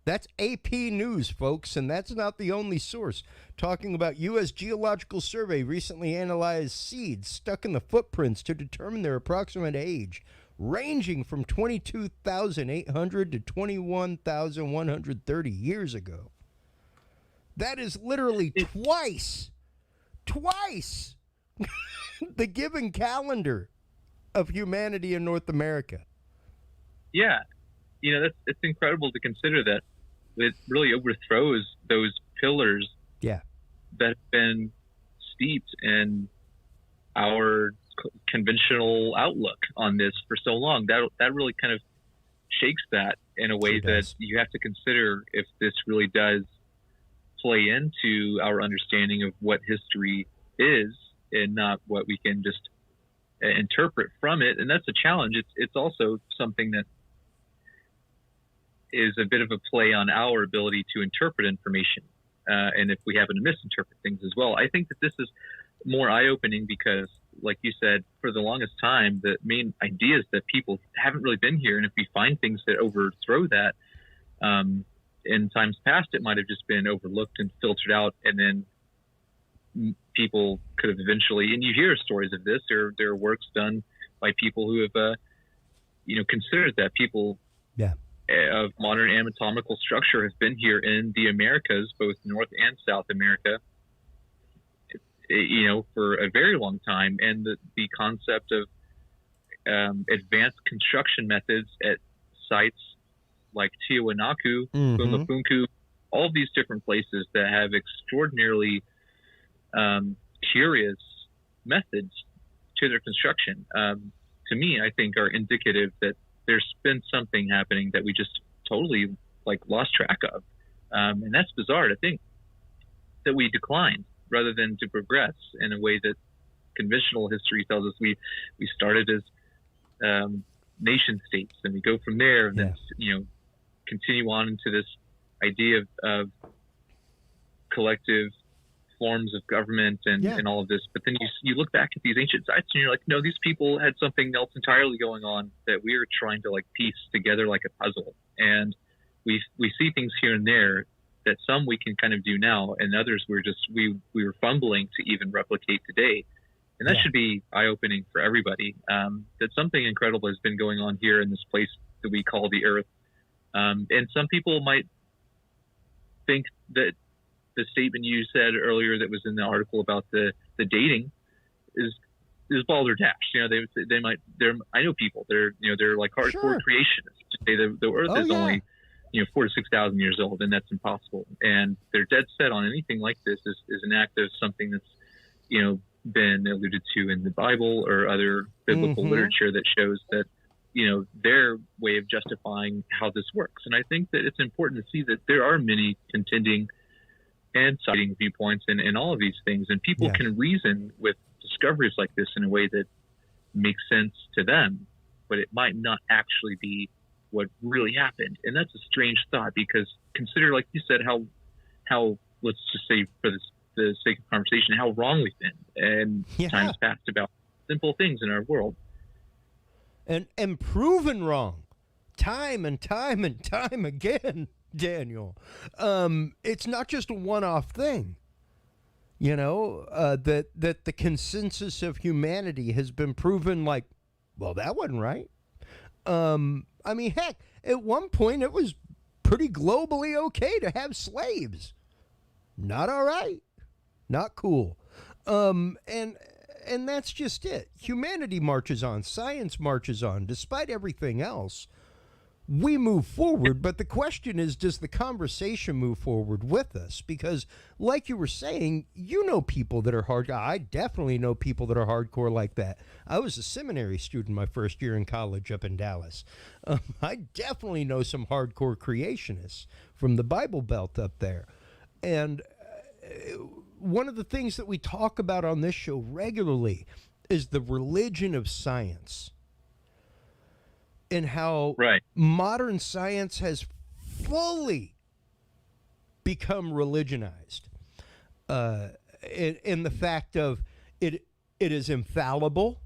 that's AP News, folks, and that's not the only source. Talking about U.S. Geological Survey recently analyzed seeds stuck in the footprints to determine their approximate age, ranging from 22,800 to 21,130 years ago. That is literally twice the given calendar of humanity in North America. Yeah. It's incredible to consider that it really overthrows those pillars that have been steeped in our conventional outlook on this for so long. That really kind of shakes that in a way that you have to consider if this really does play into our understanding of what history is and not what we can just interpret from it. And that's a challenge. It's also something that is a bit of a play on our ability to interpret information. And if we happen to misinterpret things as well. I think that this is more eye-opening because, like you said, for the longest time, the main idea is that people haven't really been here. And if we find things that overthrow that, in times past, it might have just been overlooked and filtered out. And then people could have eventually, and you hear stories of this, there are works done by people who have, considered that people of modern anatomical structure have been here in the Americas, both North and South America, for a very long time. And the concept of advanced construction methods at sites like Tiwanaku, Bumapunku, all of these different places that have extraordinarily curious methods to their construction, to me, I think are indicative that there's been something happening that we just totally lost track of. And that's bizarre to think that we declined rather than to progress in a way that conventional history tells us we started as nation states, and we go from there, and then continue on into this idea of collective forms of government and all of this. But then you look back at these ancient sites and you're like, no, these people had something else entirely going on that we are trying to piece together like a puzzle. And we see things here and there that some we can kind of do now, and others we were fumbling to even replicate today. And that should be eye-opening for everybody, that something incredible has been going on here in this place that we call the Earth. And some people might think that the statement you said earlier that was in the article about the dating is balderdash. I know people, they're like hardcore creationists to say that the Earth is only 4,000 to 6,000 years old, and that's impossible. And they're dead set on anything like this is an act of something that's been alluded to in the Bible or other biblical literature that shows that their way of justifying how this works. And I think that it's important to see that there are many contending and citing viewpoints in all of these things, and people can reason with discoveries like this in a way that makes sense to them, but it might not actually be what really happened. And that's a strange thought, because consider, like you said, how let's just say for the sake of conversation, how wrong we've been, and times past about simple things in our world, and proven wrong time and time and time again. Daniel, it's not just a one-off thing, that the consensus of humanity has been proven that wasn't right. I mean, heck, at one point it was pretty globally okay to have slaves. Not all right. Not cool. And that's just it. Humanity marches on. Science marches on. Despite everything else, we move forward, but the question is, does the conversation move forward with us? Because, like you were saying, people that are hard. I definitely know people that are hardcore like that. I was a seminary student my first year in college up in Dallas. I definitely know some hardcore creationists from the Bible Belt up there. And one of the things that we talk about on this show regularly is the religion of science. And how modern science has fully become religionized, in the fact of it is infallible.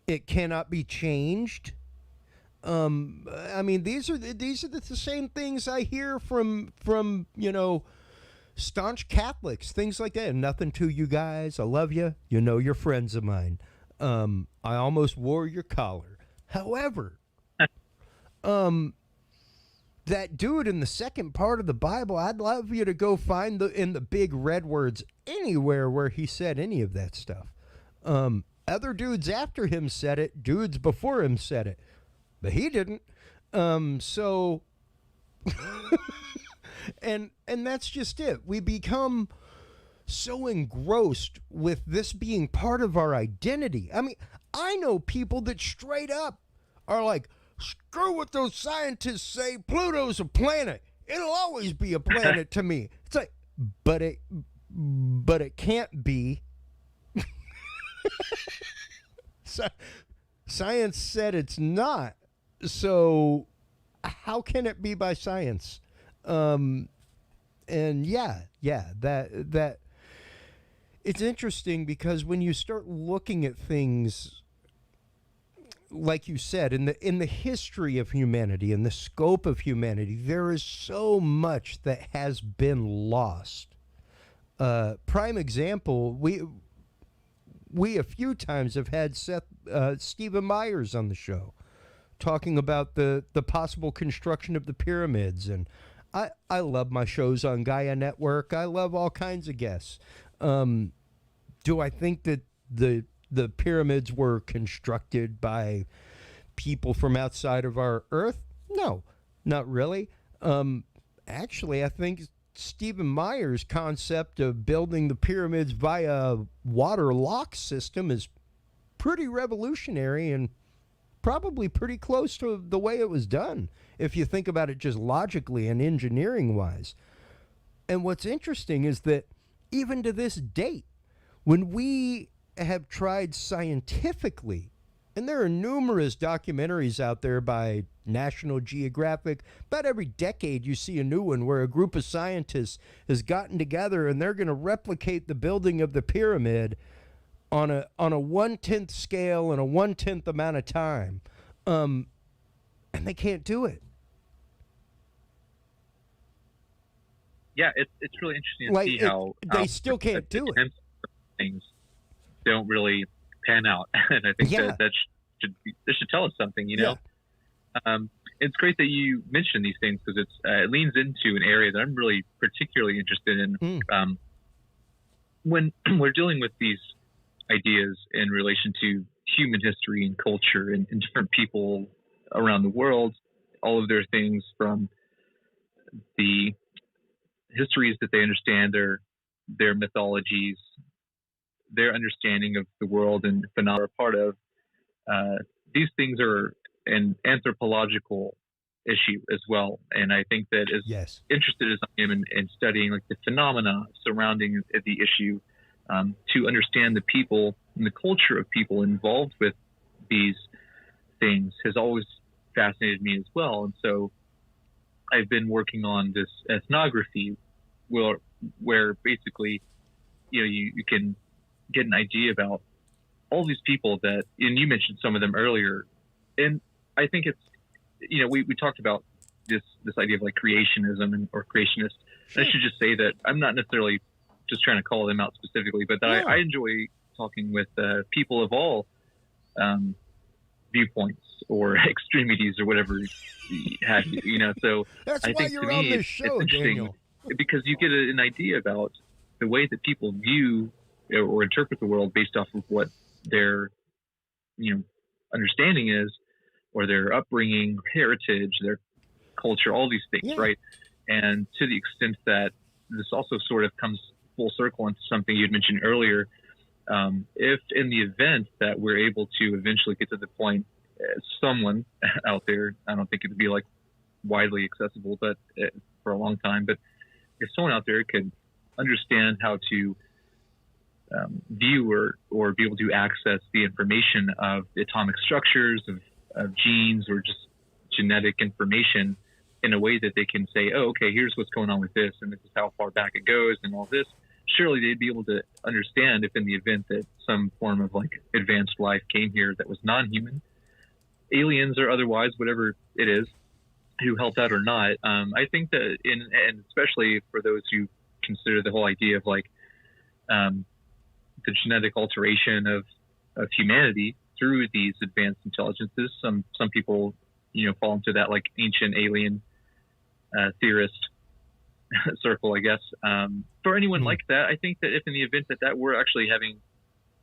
It cannot be changed. I mean, these are the same things I hear from staunch Catholics, things like that. Nothing to you guys. I love you. You're friends of mine. I almost wore your collar. However, that dude in the second part of the Bible, I'd love you to go find in the big red words anywhere where he said any of that stuff. Other dudes after him said it, dudes before him said it, but he didn't. So, and that's just it. We become so engrossed with this being part of our identity. I mean, I know people that straight up are like, screw what those scientists say, Pluto's a planet. It'll always be a planet to me. It's like, but it can't be. Science said it's not. So how can it be by science? And that it's interesting, because when you start looking at things, like you said, in the history of humanity, in the scope of humanity, there is so much that has been lost. Prime example, we a few times have had Stephen Myers on the show talking about the possible construction of the pyramids, and I love my shows on Gaia Network. I love all kinds of guests. Do I think that the pyramids were constructed by people from outside of our Earth? No, not really. Actually, I think Stephen Meyer's concept of building the pyramids via water lock system is pretty revolutionary and probably pretty close to the way it was done, if you think about it just logically and engineering wise. And what's interesting is that even to this date, when we have tried scientifically, and there are numerous documentaries out there by National Geographic, about every decade you see a new one where a group of scientists has gotten together and they're going to replicate the building of the pyramid on a 1/10 scale in a 1/10 amount of time, and they can't do it. Yeah, it's really interesting to see how they still can't do it. Things don't really pan out, and I think that should tell us something. You know, it's great that you mentioned these things because it leans into an area that I'm really particularly interested in. When we're dealing with these ideas in relation to human history and culture and different people around the world, all of their things from the histories that they understand, their mythologies, their understanding of the world and phenomena are part of. These things are an anthropological issue as well. And I think that as interested as I am in studying like the phenomena surrounding the issue, to understand the people and the culture of people involved with these things has always fascinated me as well. And so I've been working on this ethnography where basically, you know, you can get an idea about all these people that, and you mentioned some of them earlier. And I think it's, you know, we talked about this idea of like creationism or creationist. Sure. I should just say that I'm not necessarily just trying to call them out specifically, but that I enjoy talking with people of all viewpoints or extremities or whatever have you know. So that's I why think you're to me, on this show, it's Daniel. Because you get an idea about the way that people view or interpret the world based off of what their, you know, understanding is, or their upbringing, heritage, their culture, all these things, right? And to the extent that this also sort of comes full circle into something you'd mentioned earlier, if in the event that we're able to eventually get to the point, someone out there, I don't think it would be like widely accessible, but for a long time, but if someone out there could understand how to view or be able to access the information of the atomic structures of genes or just genetic information in a way that they can say, oh, okay, here's what's going on with this, and this is how far back it goes and all this, surely they'd be able to understand if in the event that some form of like advanced life came here that was non-human, aliens or otherwise, whatever it is, who helped out or not. I think that and especially for those who consider the whole idea of like the genetic alteration of humanity through these advanced intelligences, some people, you know, fall into that like ancient alien theorist circle, I guess. For anyone like that, I think that if in the event that were actually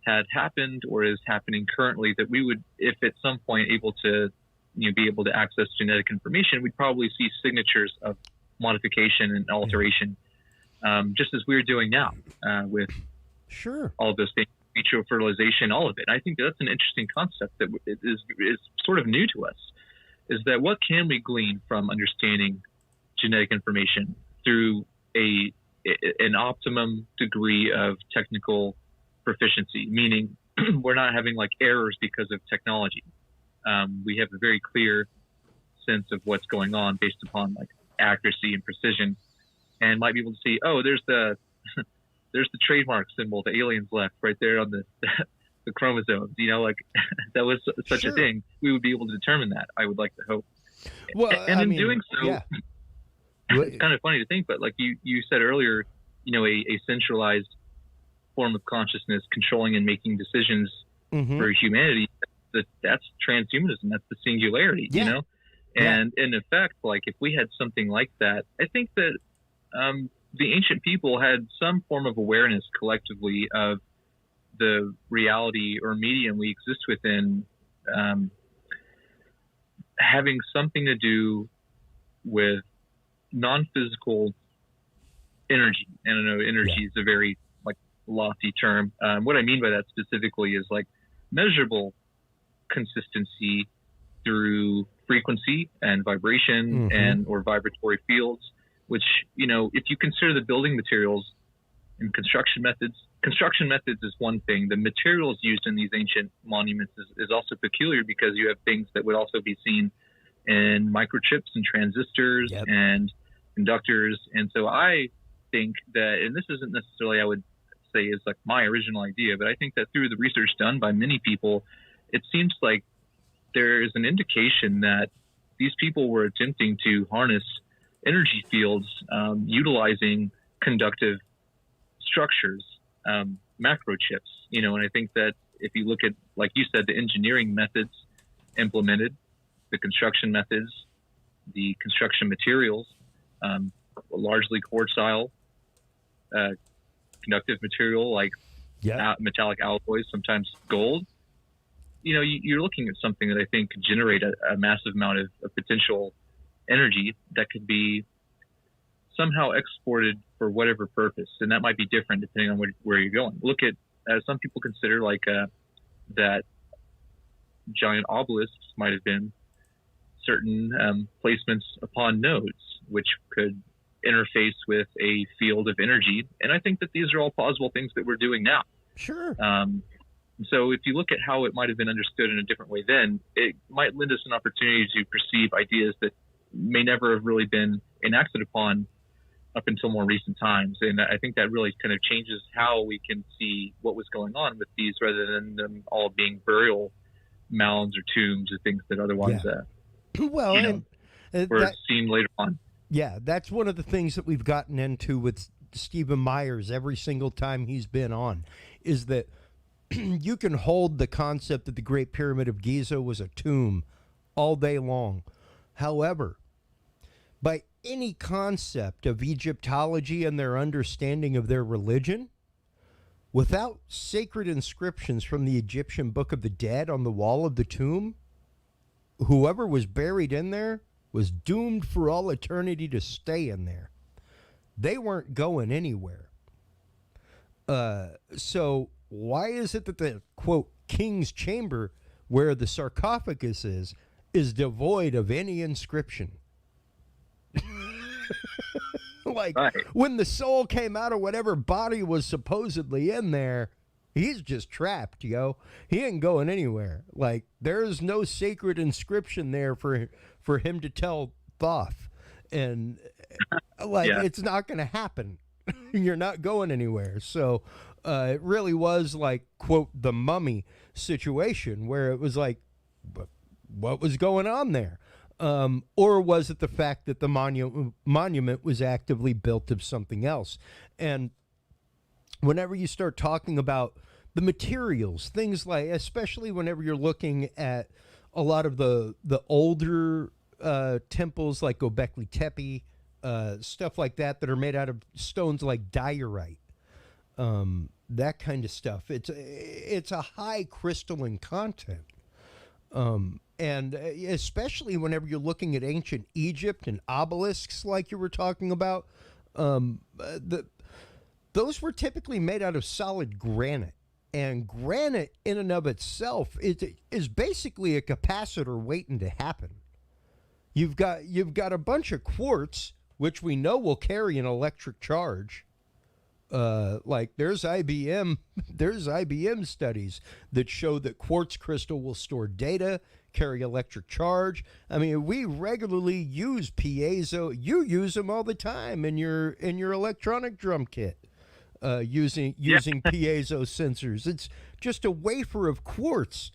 had happened or is happening currently, that we would, if at some point able to, you know, be able to access genetic information, we'd probably see signatures of modification and alteration, just as we're doing now with all of those things, vitro fertilization, all of it. I think that's an interesting concept that is sort of new to us, is that what can we glean from understanding genetic information through an optimum degree of technical proficiency, meaning we're not having like errors because of technology. We have a very clear sense of what's going on based upon like accuracy and precision, and might be able to see, oh, there's the trademark symbol the aliens left right there on the chromosomes, you know, like that was such a thing. We would be able to determine that, I would like to hope. Well, and in doing so, it's kind of funny to think, but like you said earlier, you know, a centralized form of consciousness controlling and making decisions for humanity, that's transhumanism. That's the singularity, you know? And in effect, like if we had something like that, I think that the ancient people had some form of awareness collectively of the reality or medium we exist within, having something to do with non-physical energy. And I know energy is a very like lofty term. What I mean by that specifically is like measurable consistency through frequency and vibration and or vibratory fields, which, you know, if you consider the building materials and construction methods is one thing. The materials used in these ancient monuments is also peculiar because you have things that would also be seen in microchips and transistors and conductors. And so I think that, and this isn't necessarily, I would say, is like my original idea, but I think that through the research done by many people, it seems like there is an indication that these people were attempting to harness energy fields utilizing conductive structures, macro chips, you know. And I think that if you look at, like you said, the engineering methods implemented, the construction methods, the construction materials, largely quartzile, conductive material like metallic alloys, sometimes gold. You know, you're looking at something that I think could generate a massive amount of potential energy that could be somehow exported for whatever purpose. And that might be different depending on where you're going. Look at, some people consider like that giant obelisks might have been certain placements upon nodes, which could interface with a field of energy. And I think that these are all plausible things that we're doing now. Sure. So if you look at how it might have been understood in a different way then, it might lend us an opportunity to perceive ideas that may never have really been enacted upon up until more recent times. And I think that really kind of changes how we can see what was going on with these, rather than them all being burial mounds or tombs or things that otherwise well, were seen later on. Yeah, that's one of the things that we've gotten into with Stephen Myers every single time he's been on, is that you can hold the concept that the Great Pyramid of Giza was a tomb all day long. However, by any concept of Egyptology and their understanding of their religion, without sacred inscriptions from the Egyptian Book of the Dead on the wall of the tomb, whoever was buried in there was doomed for all eternity to stay in there. They weren't going anywhere. So why is it that the, quote, king's chamber where the sarcophagus is devoid of any inscription? Like, when the soul came out of whatever body was supposedly in there, he's just trapped, yo. He ain't going anywhere. Like, there's no sacred inscription there for him to tell Thoth. And, like, it's not going to happen. You're not going anywhere. So it really was like, quote, the Mummy situation, where it was like, what was going on there? Or was it the fact that the monument was actively built of something else? And whenever you start talking about the materials, things like, especially whenever you're looking at a lot of the older temples like Göbekli Tepe, stuff like that are made out of stones like diorite, that kind of stuff. It's a high crystalline content. And especially whenever you're looking at ancient Egypt and obelisks like you were talking about, those were typically made out of solid granite. And granite in and of itself is basically a capacitor waiting to happen. You've got a bunch of quartz, which we know will carry an electric charge. Like there's IBM studies that show that quartz crystal will store data, carry electric charge. I mean, we regularly use piezo. You use them all the time in your electronic drum kit, using piezo sensors. It's just a wafer of quartz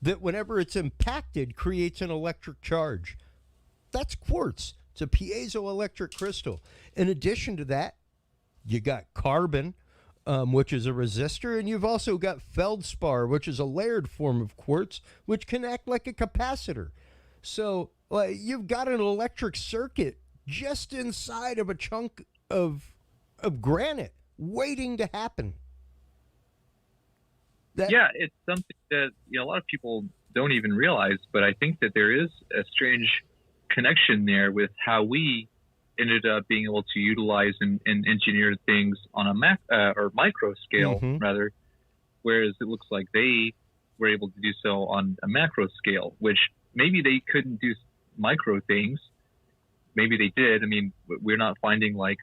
that, whenever it's impacted, creates an electric charge. That's quartz. It's a piezoelectric crystal. In addition to that, you got carbon, which is a resistor, and you've also got feldspar, which is a layered form of quartz, which can act like a capacitor. So you've got an electric circuit just inside of a chunk of granite waiting to happen. It's something that a lot of people don't even realize, but I think that there is a strange connection there with how we ended up being able to utilize and engineer things on a or micro scale rather, whereas it looks like they were able to do so on a macro scale, which maybe they couldn't do micro things. Maybe they did. I mean, we're not finding like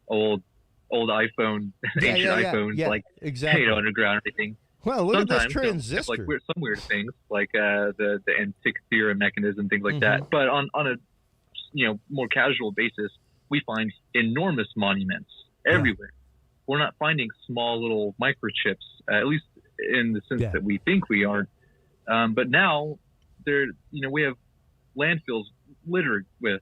old iPhone, ancient iPhones, like exactly underground or anything. Well, look Sometimes at this transistor. like some weird things, like the Antikythera mechanism, things like that. But on a more casual basis, we find enormous monuments everywhere. We're not finding small little microchips, at least in the sense that we think we are. But now we have landfills littered with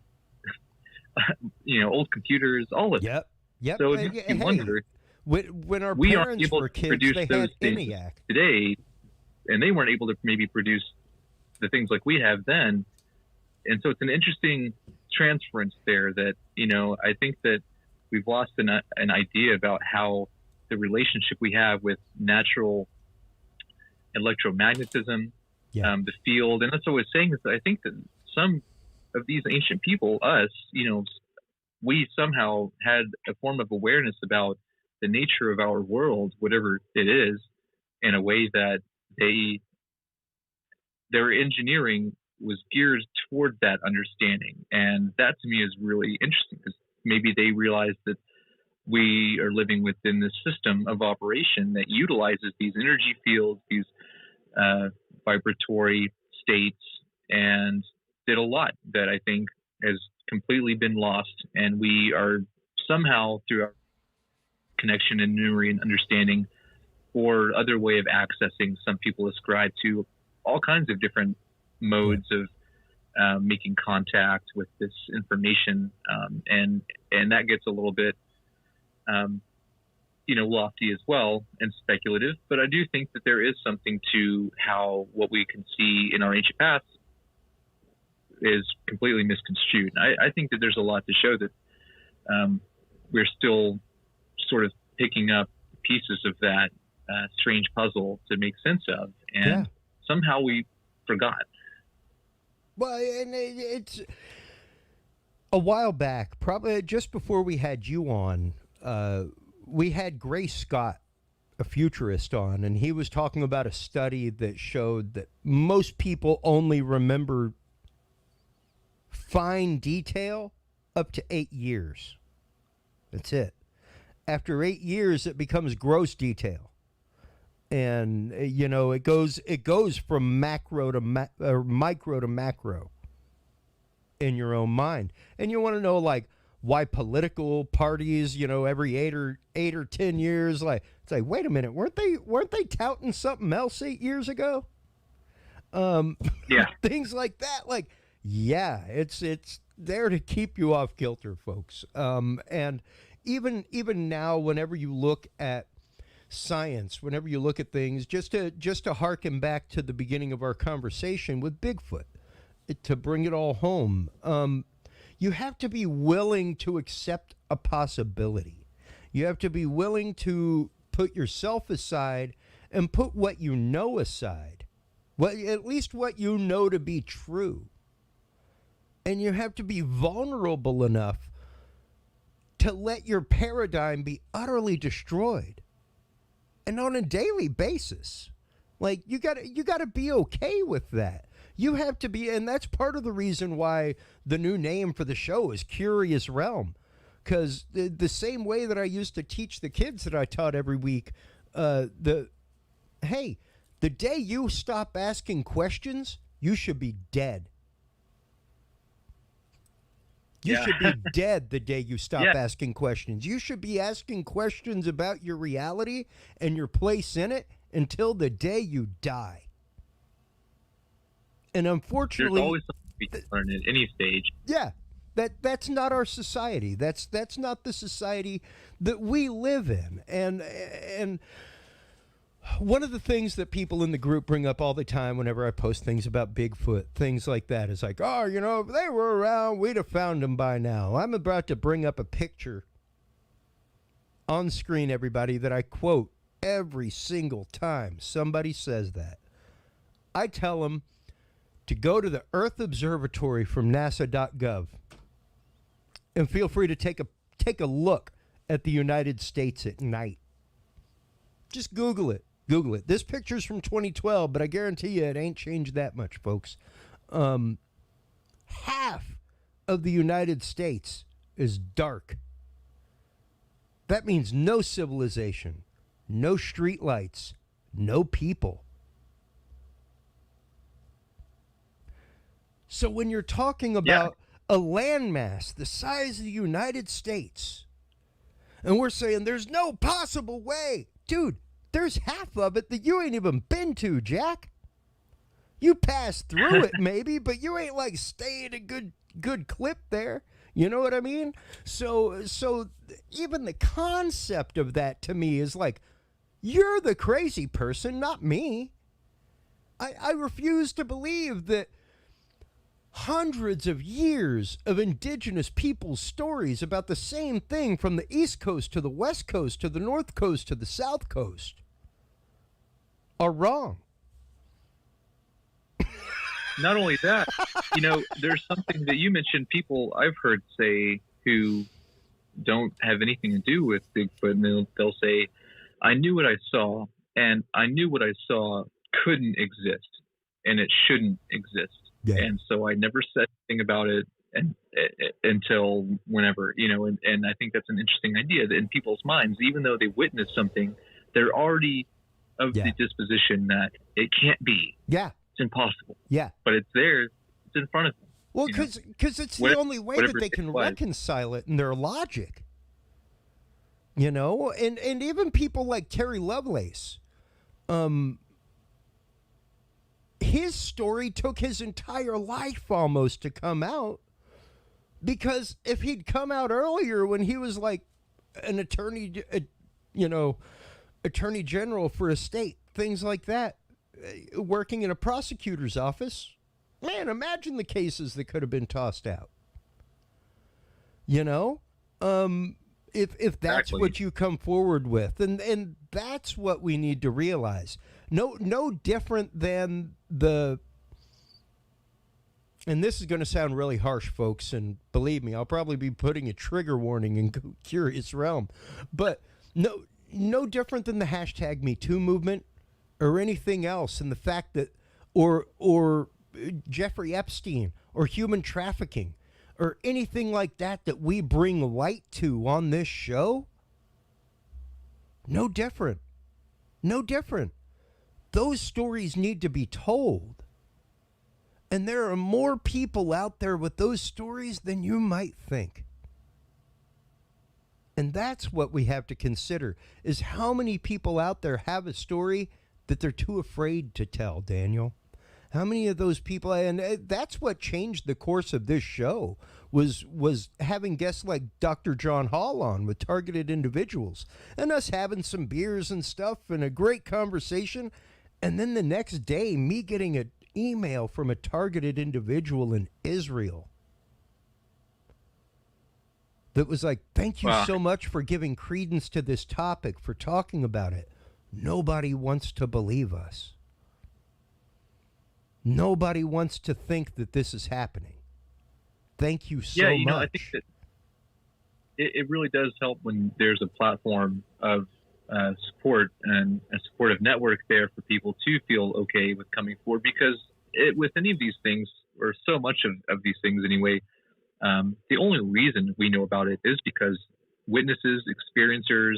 old computers, all of it. Yep. So it makes you wonder. When our We aren't parents able were to kids, produce they those had things ENIAC. today, and they weren't able to maybe produce the things like we have then. And so it's an interesting transference there that, I think that we've lost an idea about how the relationship we have with natural electromagnetism, the field. And that's what I was saying, is that I think that some of these ancient people, us, we somehow had a form of awareness about the nature of our world, whatever it is, in a way that their engineering was geared toward that understanding. And that to me is really interesting, because maybe they realized that we are living within this system of operation that utilizes these energy fields, these vibratory states, and did a lot that I think has completely been lost. And we are somehow, through our connection and memory and understanding, or other way of accessing, some people ascribe to all kinds of different modes of making contact with this information, and that gets a little bit lofty as well and speculative. But I do think that there is something to how what we can see in our ancient past is completely misconstrued. I think that there's a lot to show that we're still sort of picking up pieces of that strange puzzle to make sense of, and somehow we forgot. Well, and it's a while back, probably just before we had you on, we had Grace Scott, a futurist, on, and he was talking about a study that showed that most people only remember fine detail up to 8 years. That's it. After 8 years, it becomes gross detail. And, it goes from micro to macro in your own mind. And you want to know, like, why political parties, every 8 or 10 years, like, it's like, wait a minute, weren't they touting something else 8 years ago? Things like that. Like, it's there to keep you off kilter, folks. And even now, whenever you look at science, whenever you look at things, just to harken back to the beginning of our conversation with Bigfoot, to bring it all home, you have to be willing to accept a possibility. You have to be willing to put yourself aside and put what you know aside, at least what you know to be true. And you have to be vulnerable enough to let your paradigm be utterly destroyed, and on a daily basis. Like, you gotta be okay with that. You have to be, and that's part of the reason why the new name for the show is Curious Realm, because the same way that I used to teach the kids that I taught every week, the day you stop asking questions, you should be dead. You should be dead the day you stop asking questions. You should be asking questions about your reality and your place in it until the day you die. And unfortunately, there's always something we can learn at any stage. Yeah, that's not our society. That's not the society that we live in. And one of the things that people in the group bring up all the time whenever I post things about Bigfoot, things like that, is like, oh, if they were around, we'd have found them by now. I'm about to bring up a picture on screen, everybody, that I quote every single time somebody says that. I tell them to go to the Earth Observatory from NASA.gov. and feel free to take a look at the United States at night. Just Google it. Google it. This picture's from 2012, but I guarantee you it ain't changed that much, folks. Half of the United States is dark. That means no civilization, no street lights, no people. So when you're talking about a landmass the size of the United States, and we're saying there's no possible way, dude, there's half of it that you ain't even been to, Jack. You passed through it maybe, but you ain't like staying a good clip there. You know what I mean? So even the concept of that to me is like, you're the crazy person, not me. I refuse to believe that hundreds of years of indigenous people's stories about the same thing from the East Coast to the West Coast to the North Coast to the South Coast are wrong. Not only that, there's something that you mentioned, people I've heard say who don't have anything to do with Bigfoot, and they'll say, I knew what I saw, and I knew what I saw couldn't exist, and it shouldn't exist. Yeah. And so I never said anything about it until whenever, and I think that's an interesting idea that in people's minds, even though they witnessed something, they're already of the disposition that it can't be. Yeah. It's impossible. Yeah. But it's there. It's in front of them. Well, because it's the only way that they can reconcile it in their logic. And even people like Terry Lovelace, his story took his entire life almost to come out, because if he'd come out earlier when he was like an attorney general for a state, things like that, working in a prosecutor's office, man, imagine the cases that could have been tossed out. If that's what you come forward with, and that's what we need to realize. No different than and this is going to sound really harsh, folks, and believe me, I'll probably be putting a trigger warning in Curious Realm, but no different than the hashtag #MeToo movement or anything else, and the fact that or Jeffrey Epstein or human trafficking or anything like that we bring light to on this show. No different. Those stories need to be told. And there are more people out there with those stories than you might think. And that's what we have to consider, is how many people out there have a story that they're too afraid to tell, Daniel. How many of those people, and that's what changed the course of this show, was having guests like Dr. John Hall on with targeted individuals, and us having some beers and stuff and a great conversation, and then the next day me getting an email from a targeted individual in Israel that was like, thank you so much for giving credence to this topic, for talking about it. Nobody wants to believe us. Nobody wants to think that this is happening. Thank you so much. I think that it really does help when there's a platform of support and a supportive network there for people to feel okay with coming forward, because with any of these things, or so much of these things anyway, the only reason we know about it is because witnesses, experiencers,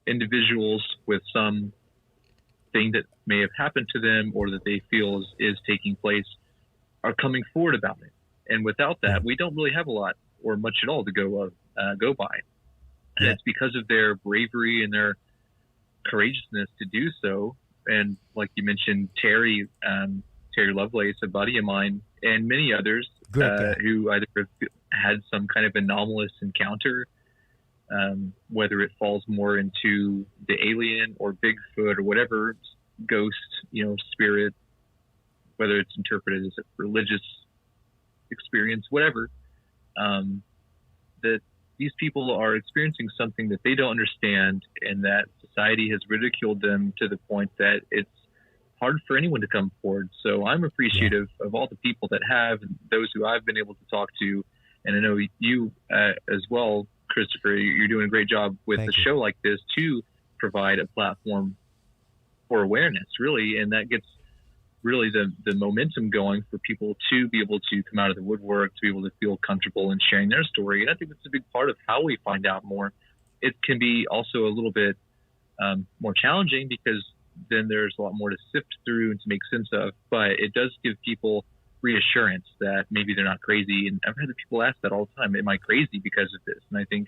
individuals with some thing that may have happened to them or that they feel is taking place are coming forward about it. And without that, we don't really have a lot or much at all to go by. And it's because of their bravery and their courageousness to do so. And like you mentioned, Terry Lovelace, a buddy of mine, and many others who either had some kind of anomalous encounter, whether it falls more into the alien or Bigfoot or whatever ghost, spirit, whether it's interpreted as a religious experience, whatever, that these people are experiencing something that they don't understand, and that society has ridiculed them to the point that it's hard for anyone to come forward. So I'm appreciative of all the people that have, and those who I've been able to talk to And I know you as well, Christopher, you're doing a great job with Thank a you. show like this to provide a platform for awareness, really. And that gets really the momentum going for people to be able to come out of the woodwork, to be able to feel comfortable in sharing their story. And I think that's a big part of how we find out more. It can be also a little bit more challenging because then there's a lot more to sift through and to make sense of, but it does give people reassurance that maybe they're not crazy. And I've heard people ask that all the time, am I crazy because of this? And I think,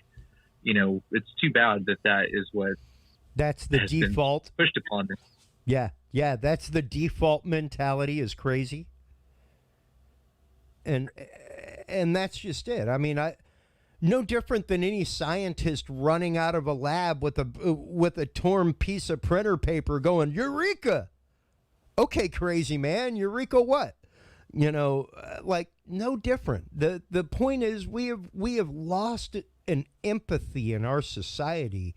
it's too bad that is what That's the default. Pushed upon them. Yeah, that's the default mentality, is crazy. And that's just it. I mean, no different than any scientist running out of a lab with a torn piece of printer paper going, "Eureka!" Okay, crazy man, Eureka what? Like no different. The point is we have lost an empathy in our society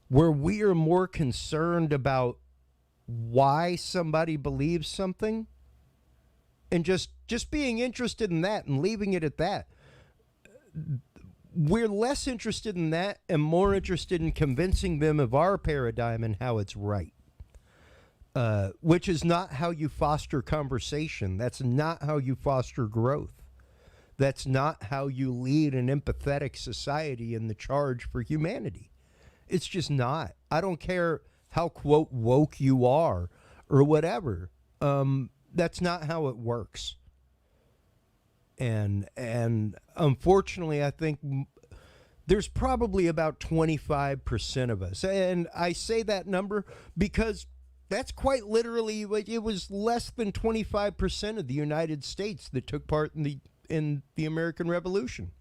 where we are more concerned about why somebody believes something and just being interested in that and leaving it at that. We're less interested in that and more interested in convincing them of our paradigm and how it's right, which is not how you foster conversation. That's not how you foster growth. That's not how you lead an empathetic society in the charge for humanity. It's just not. I don't care how, quote, woke you are or whatever. That's not how it works. And unfortunately, I think there's probably about 25% of us. And I say that number because that's quite literally, it was less than 25% of the United States that took part in the American Revolution.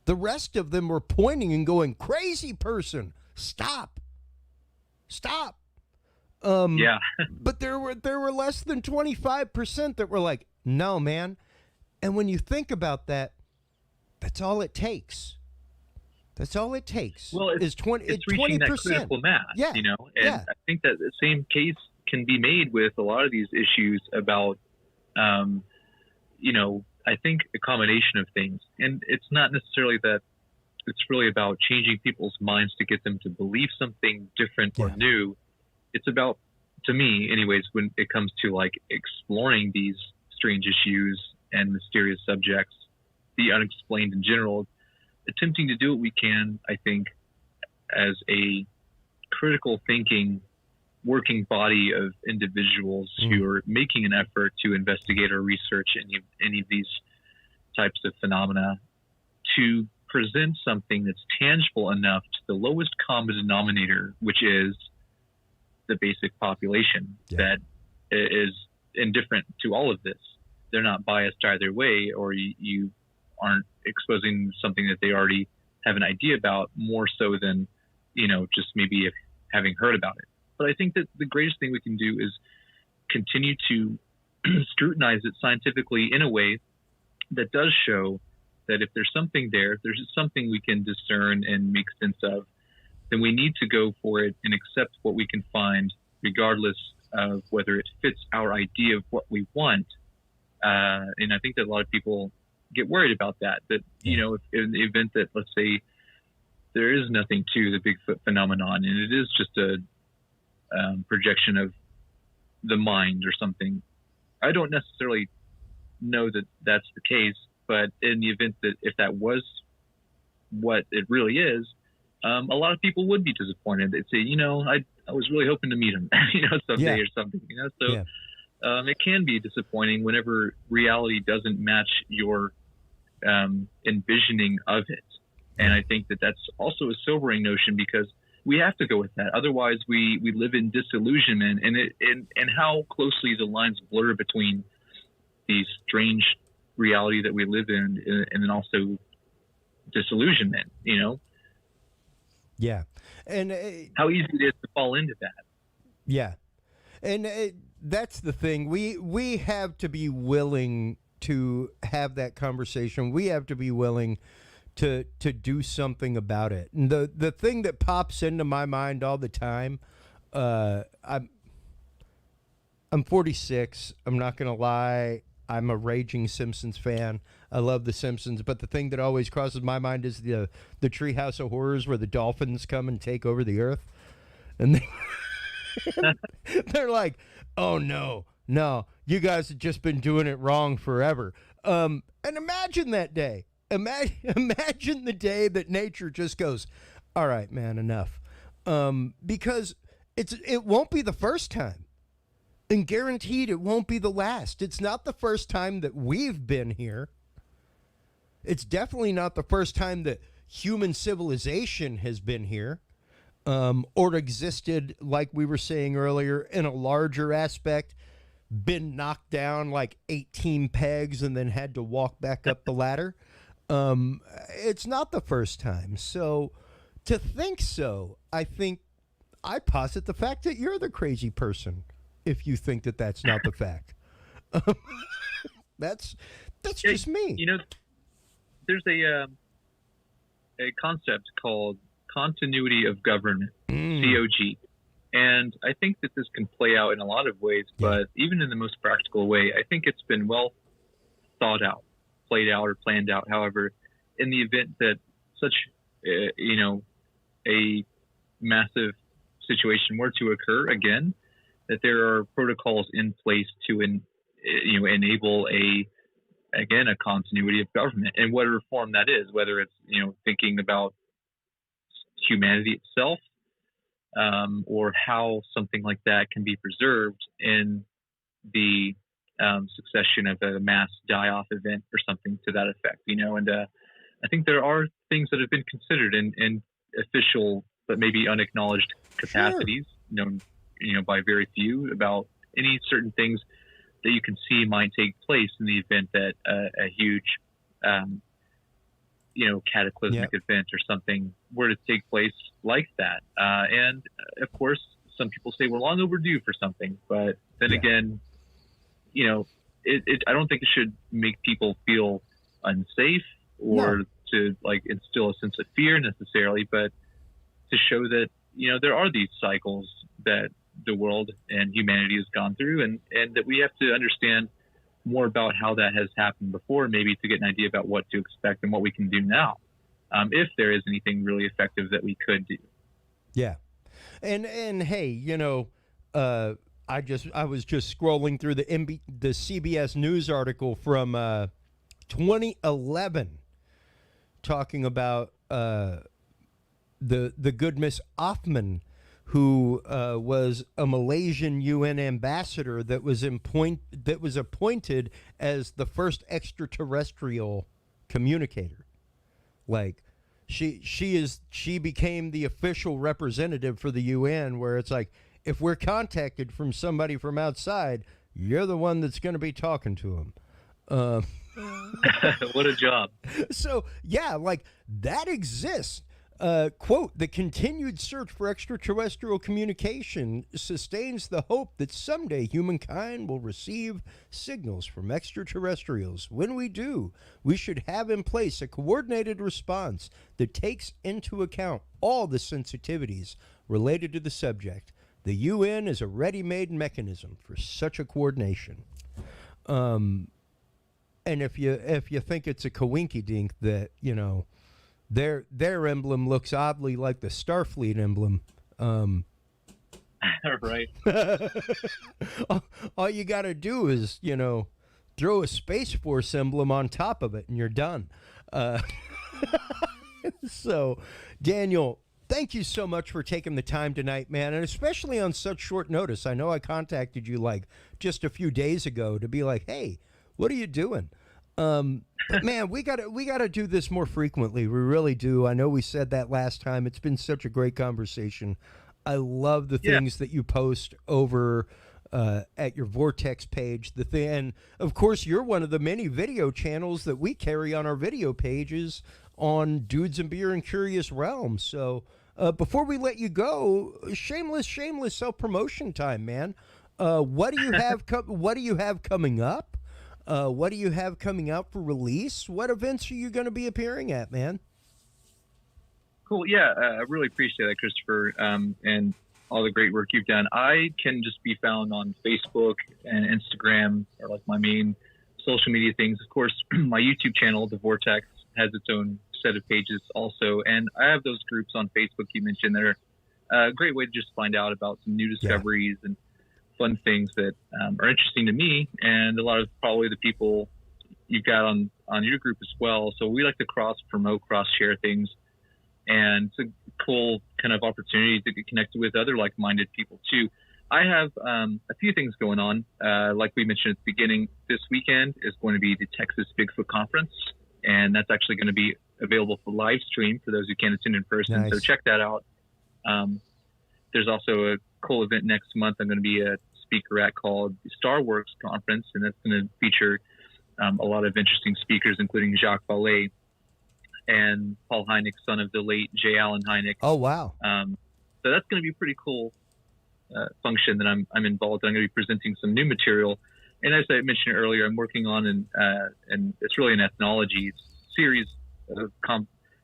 The rest of them were pointing and going, "Crazy person, stop. Yeah. But there were less than 25% that were like, "No, man." And when you think about that, that's all it takes. That's all it takes. Well, it's reaching that critical mass, Yeah. And I think that the same case can be made with a lot of these issues about, I think a combination of things. And it's not necessarily that it's really about changing people's minds to get them to believe something different or new. It's about, to me anyways, when it comes to like exploring these strange issues and mysterious subjects, the unexplained in general, attempting to do what we can, I think, as a critical thinking working body of individuals who are making an effort to investigate or research any of these types of phenomena, to present something that's tangible enough to the lowest common denominator, which is the basic population that is indifferent to all of this. They're not biased either way, or you aren't exposing something that they already have an idea about more so than, just maybe having heard about it. But I think that the greatest thing we can do is continue to scrutinize it scientifically in a way that does show that if there's something there, if there's something we can discern and make sense of, then we need to go for it and accept what we can find, regardless of whether it fits our idea of what we want. And I think that a lot of people get worried about that, if in the event that, let's say, there is nothing to the Bigfoot phenomenon and it is just a projection of the mind or something. I don't necessarily know that that's the case, but in the event that if that was what it really is, a lot of people would be disappointed. They'd say, I was really hoping to meet him, someday or something, So it can be disappointing whenever reality doesn't match your envisioning of it. And I think that that's also a sobering notion because we have to go with that. Otherwise, we live in disillusionment, and how closely the lines blur between the strange reality that we live in and then also disillusionment, Yeah. And how easy it is to fall into that. Yeah. And that's the thing. We have to be willing to have that conversation. We have to be willing to do something about it. And the thing that pops into my mind all the time, I'm 46. I'm not going to lie. I'm a raging Simpsons fan. I love the Simpsons, but the thing that always crosses my mind is the Treehouse of Horrors, where the dolphins come and take over the earth, and they're like, "Oh no, you guys have just been doing it wrong forever." And imagine that day. Imagine the day that nature just goes, "All right, man, enough," because it won't be the first time. And guaranteed it won't be the last. It's not the first time that we've been here. It's definitely not the first time that human civilization has been here, or existed, like we were saying earlier, in a larger aspect, been knocked down like 18 pegs and then had to walk back up the ladder. It's not the first time. So to think so, I posit the fact that you're the crazy person if you think that that's not the fact. That's just me. You know, there's a concept called continuity of government, COG. And I think that this can play out in a lot of ways, but even in the most practical way, I think it's been well thought out, played out, or planned out. However, in the event that such, a massive situation were to occur again, that there are protocols in place to enable a continuity of government, and whatever form that is, whether it's thinking about humanity itself, or how something like that can be preserved in the succession of a mass die-off event or something to that effect. And I think there are things that have been considered in official but maybe unacknowledged capacities, known by very few, about any certain things that you can see might take place in the event that a huge, cataclysmic event or something were to take place like that. And of course, some people say we're long overdue for something, but then again, I don't think it should make people feel unsafe or to instill a sense of fear necessarily, but to show that, there are these cycles that the world and humanity has gone through, and that we have to understand more about how that has happened before, maybe to get an idea about what to expect and what we can do now, if there is anything really effective that we could do. Yeah. And hey, I was just scrolling through the CBS News article from 2011 talking about the good Miss Offman, who was a Malaysian UN ambassador that was appointed as the first extraterrestrial communicator. Like, she became the official representative for the UN, where it's like, if we're contacted from somebody from outside, you're the one that's going to be talking to them. What a job. So, yeah, like, that exists. Quote, the continued search for extraterrestrial communication sustains the hope that someday humankind will receive signals from extraterrestrials. When we do, we should have in place a coordinated response that takes into account all the sensitivities related to the subject. The UN is a ready-made mechanism for such a coordination. And if you think it's a coinky-dink that, their emblem looks oddly like the Starfleet emblem. Right. All you got to do is, throw a Space Force emblem on top of it, and you're done. So, Daniel, thank you so much for taking the time tonight, man, and especially on such short notice. I know I contacted you just a few days ago to be like, hey, what are you doing? But man, we gotta do this more frequently. We really do. I know we said that last time. It's been such a great conversation. I love the things that you post over at your Vortex page. And of course, you're one of the many video channels that we carry on our video pages on Dudes and Beer and Curious Realms. So before we let you go, shameless self-promotion time, man. What do you have? What do you have coming up? What do you have coming out for release? What events are you going to be appearing at, man? Cool. Yeah, I really appreciate that, Christopher, and all the great work you've done. I can just be found on Facebook and Instagram, are like my main social media things. Of course, my YouTube channel, the Vortex, has its own set of pages also. And I have those groups on Facebook you mentioned that are a great way to just find out about some new discoveries and fun things that are interesting to me and a lot of probably the people you've got on your group as well. So we like to cross-promote, cross-share things. And it's a cool kind of opportunity to get connected with other like-minded people too. I have a few things going on. Like we mentioned at the beginning, this weekend is going to be the Texas Bigfoot Conference, and that's actually going to be available for live stream for those who can't attend in person. Nice. So check that out. There's also a cool event next month I'm going to be a speaker at called the Star Wars Conference, and that's going to feature a lot of interesting speakers, including Jacques Vallée and Paul Hynek, son of the late J. Allen Hynek. Oh, wow. So that's going to be a pretty cool function that I'm involved in. I'm going to be presenting some new material. And as I mentioned earlier, I'm working on and it's really an ethnology series of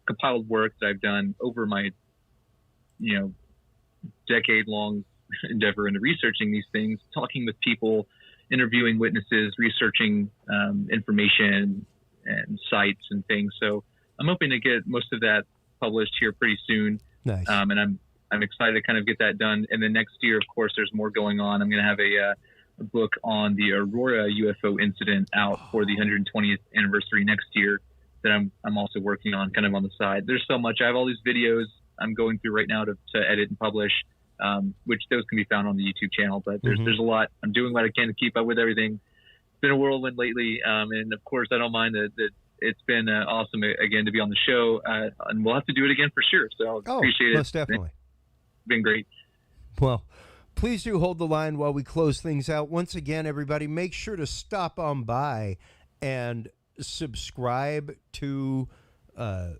compiled work that I've done over my, decade-long endeavor into researching these things, talking with people, interviewing witnesses, researching information and sites and things. So I'm hoping to get most of that published here pretty soon. Nice. And I'm excited to kind of get that done. And then next year, of course, there's more going on. I'm going to have a book on the Aurora UFO incident out for the 120th anniversary next year that I'm also working on kind of on the side. There's so much. I have all these videos I'm going through right now to edit and publish, which those can be found on the YouTube channel. But there's a lot. I'm doing what I can to keep up with everything. It's been a whirlwind lately. And of course, I don't mind that it's been awesome again to be on the show. And we'll have to do it again for sure. So appreciate it. Most definitely. It's been great. Well, please do hold the line while we close things out. Once again, everybody, make sure to stop on by and subscribe to the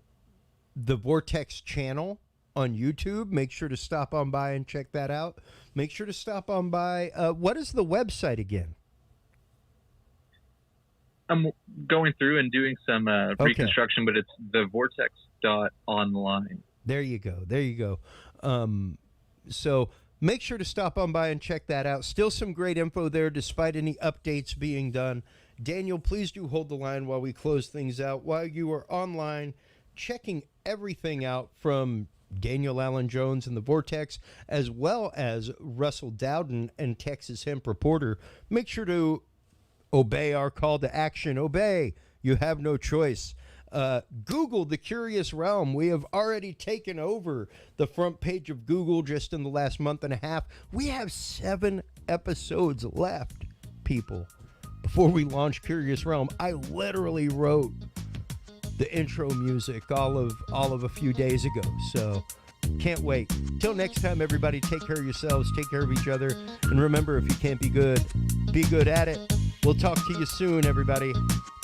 Vortex channel on YouTube. Make sure to stop on by and check that out. Make sure to stop on by. What is the website again? I'm going through and doing some reconstruction, but it's thevortex.online. There you go. There you go. So make sure to stop on by and check that out. Still some great info there despite any updates being done. Daniel, please do hold the line while we close things out. While you are online checking everything out from Daniel Allen Jones and the Vortex, as well as Russell Dowden and Texas Hemp Reporter, make sure to obey our call to action. Obey. You have no choice. Google The Curious Realm. We have already taken over the front page of Google just in the last month and a half. We have 7 episodes left, people, before we launch Curious Realm. I literally wrote the intro music all of a few days ago, so can't wait. Till next time, everybody, take care of yourselves, take care of each other, and remember, if you can't be good at it. We'll talk to you soon, everybody.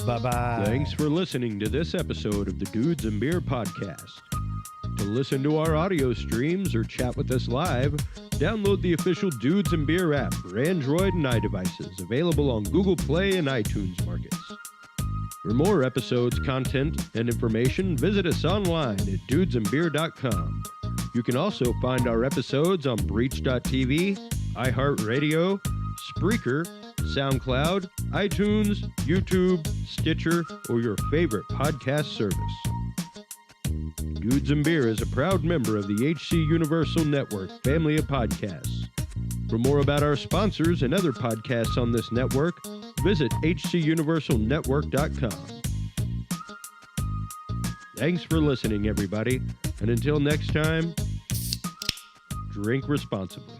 Bye-bye. Thanks for listening to this episode of the Dudes and Beer Podcast. To listen to our audio streams or chat with us live, download the official Dudes and Beer app for Android and iDevices, available on Google Play and iTunes markets. For more episodes, content, and information, visit us online at dudesandbeer.com. You can also find our episodes on Breach.tv, iHeartRadio, Spreaker, SoundCloud, iTunes, YouTube, Stitcher, or your favorite podcast service. Dudes and Beer is a proud member of the HC Universal Network family of podcasts. For more about our sponsors and other podcasts on this network, visit hcuniversalnetwork.com. Thanks for listening, everybody, and until next time, drink responsibly.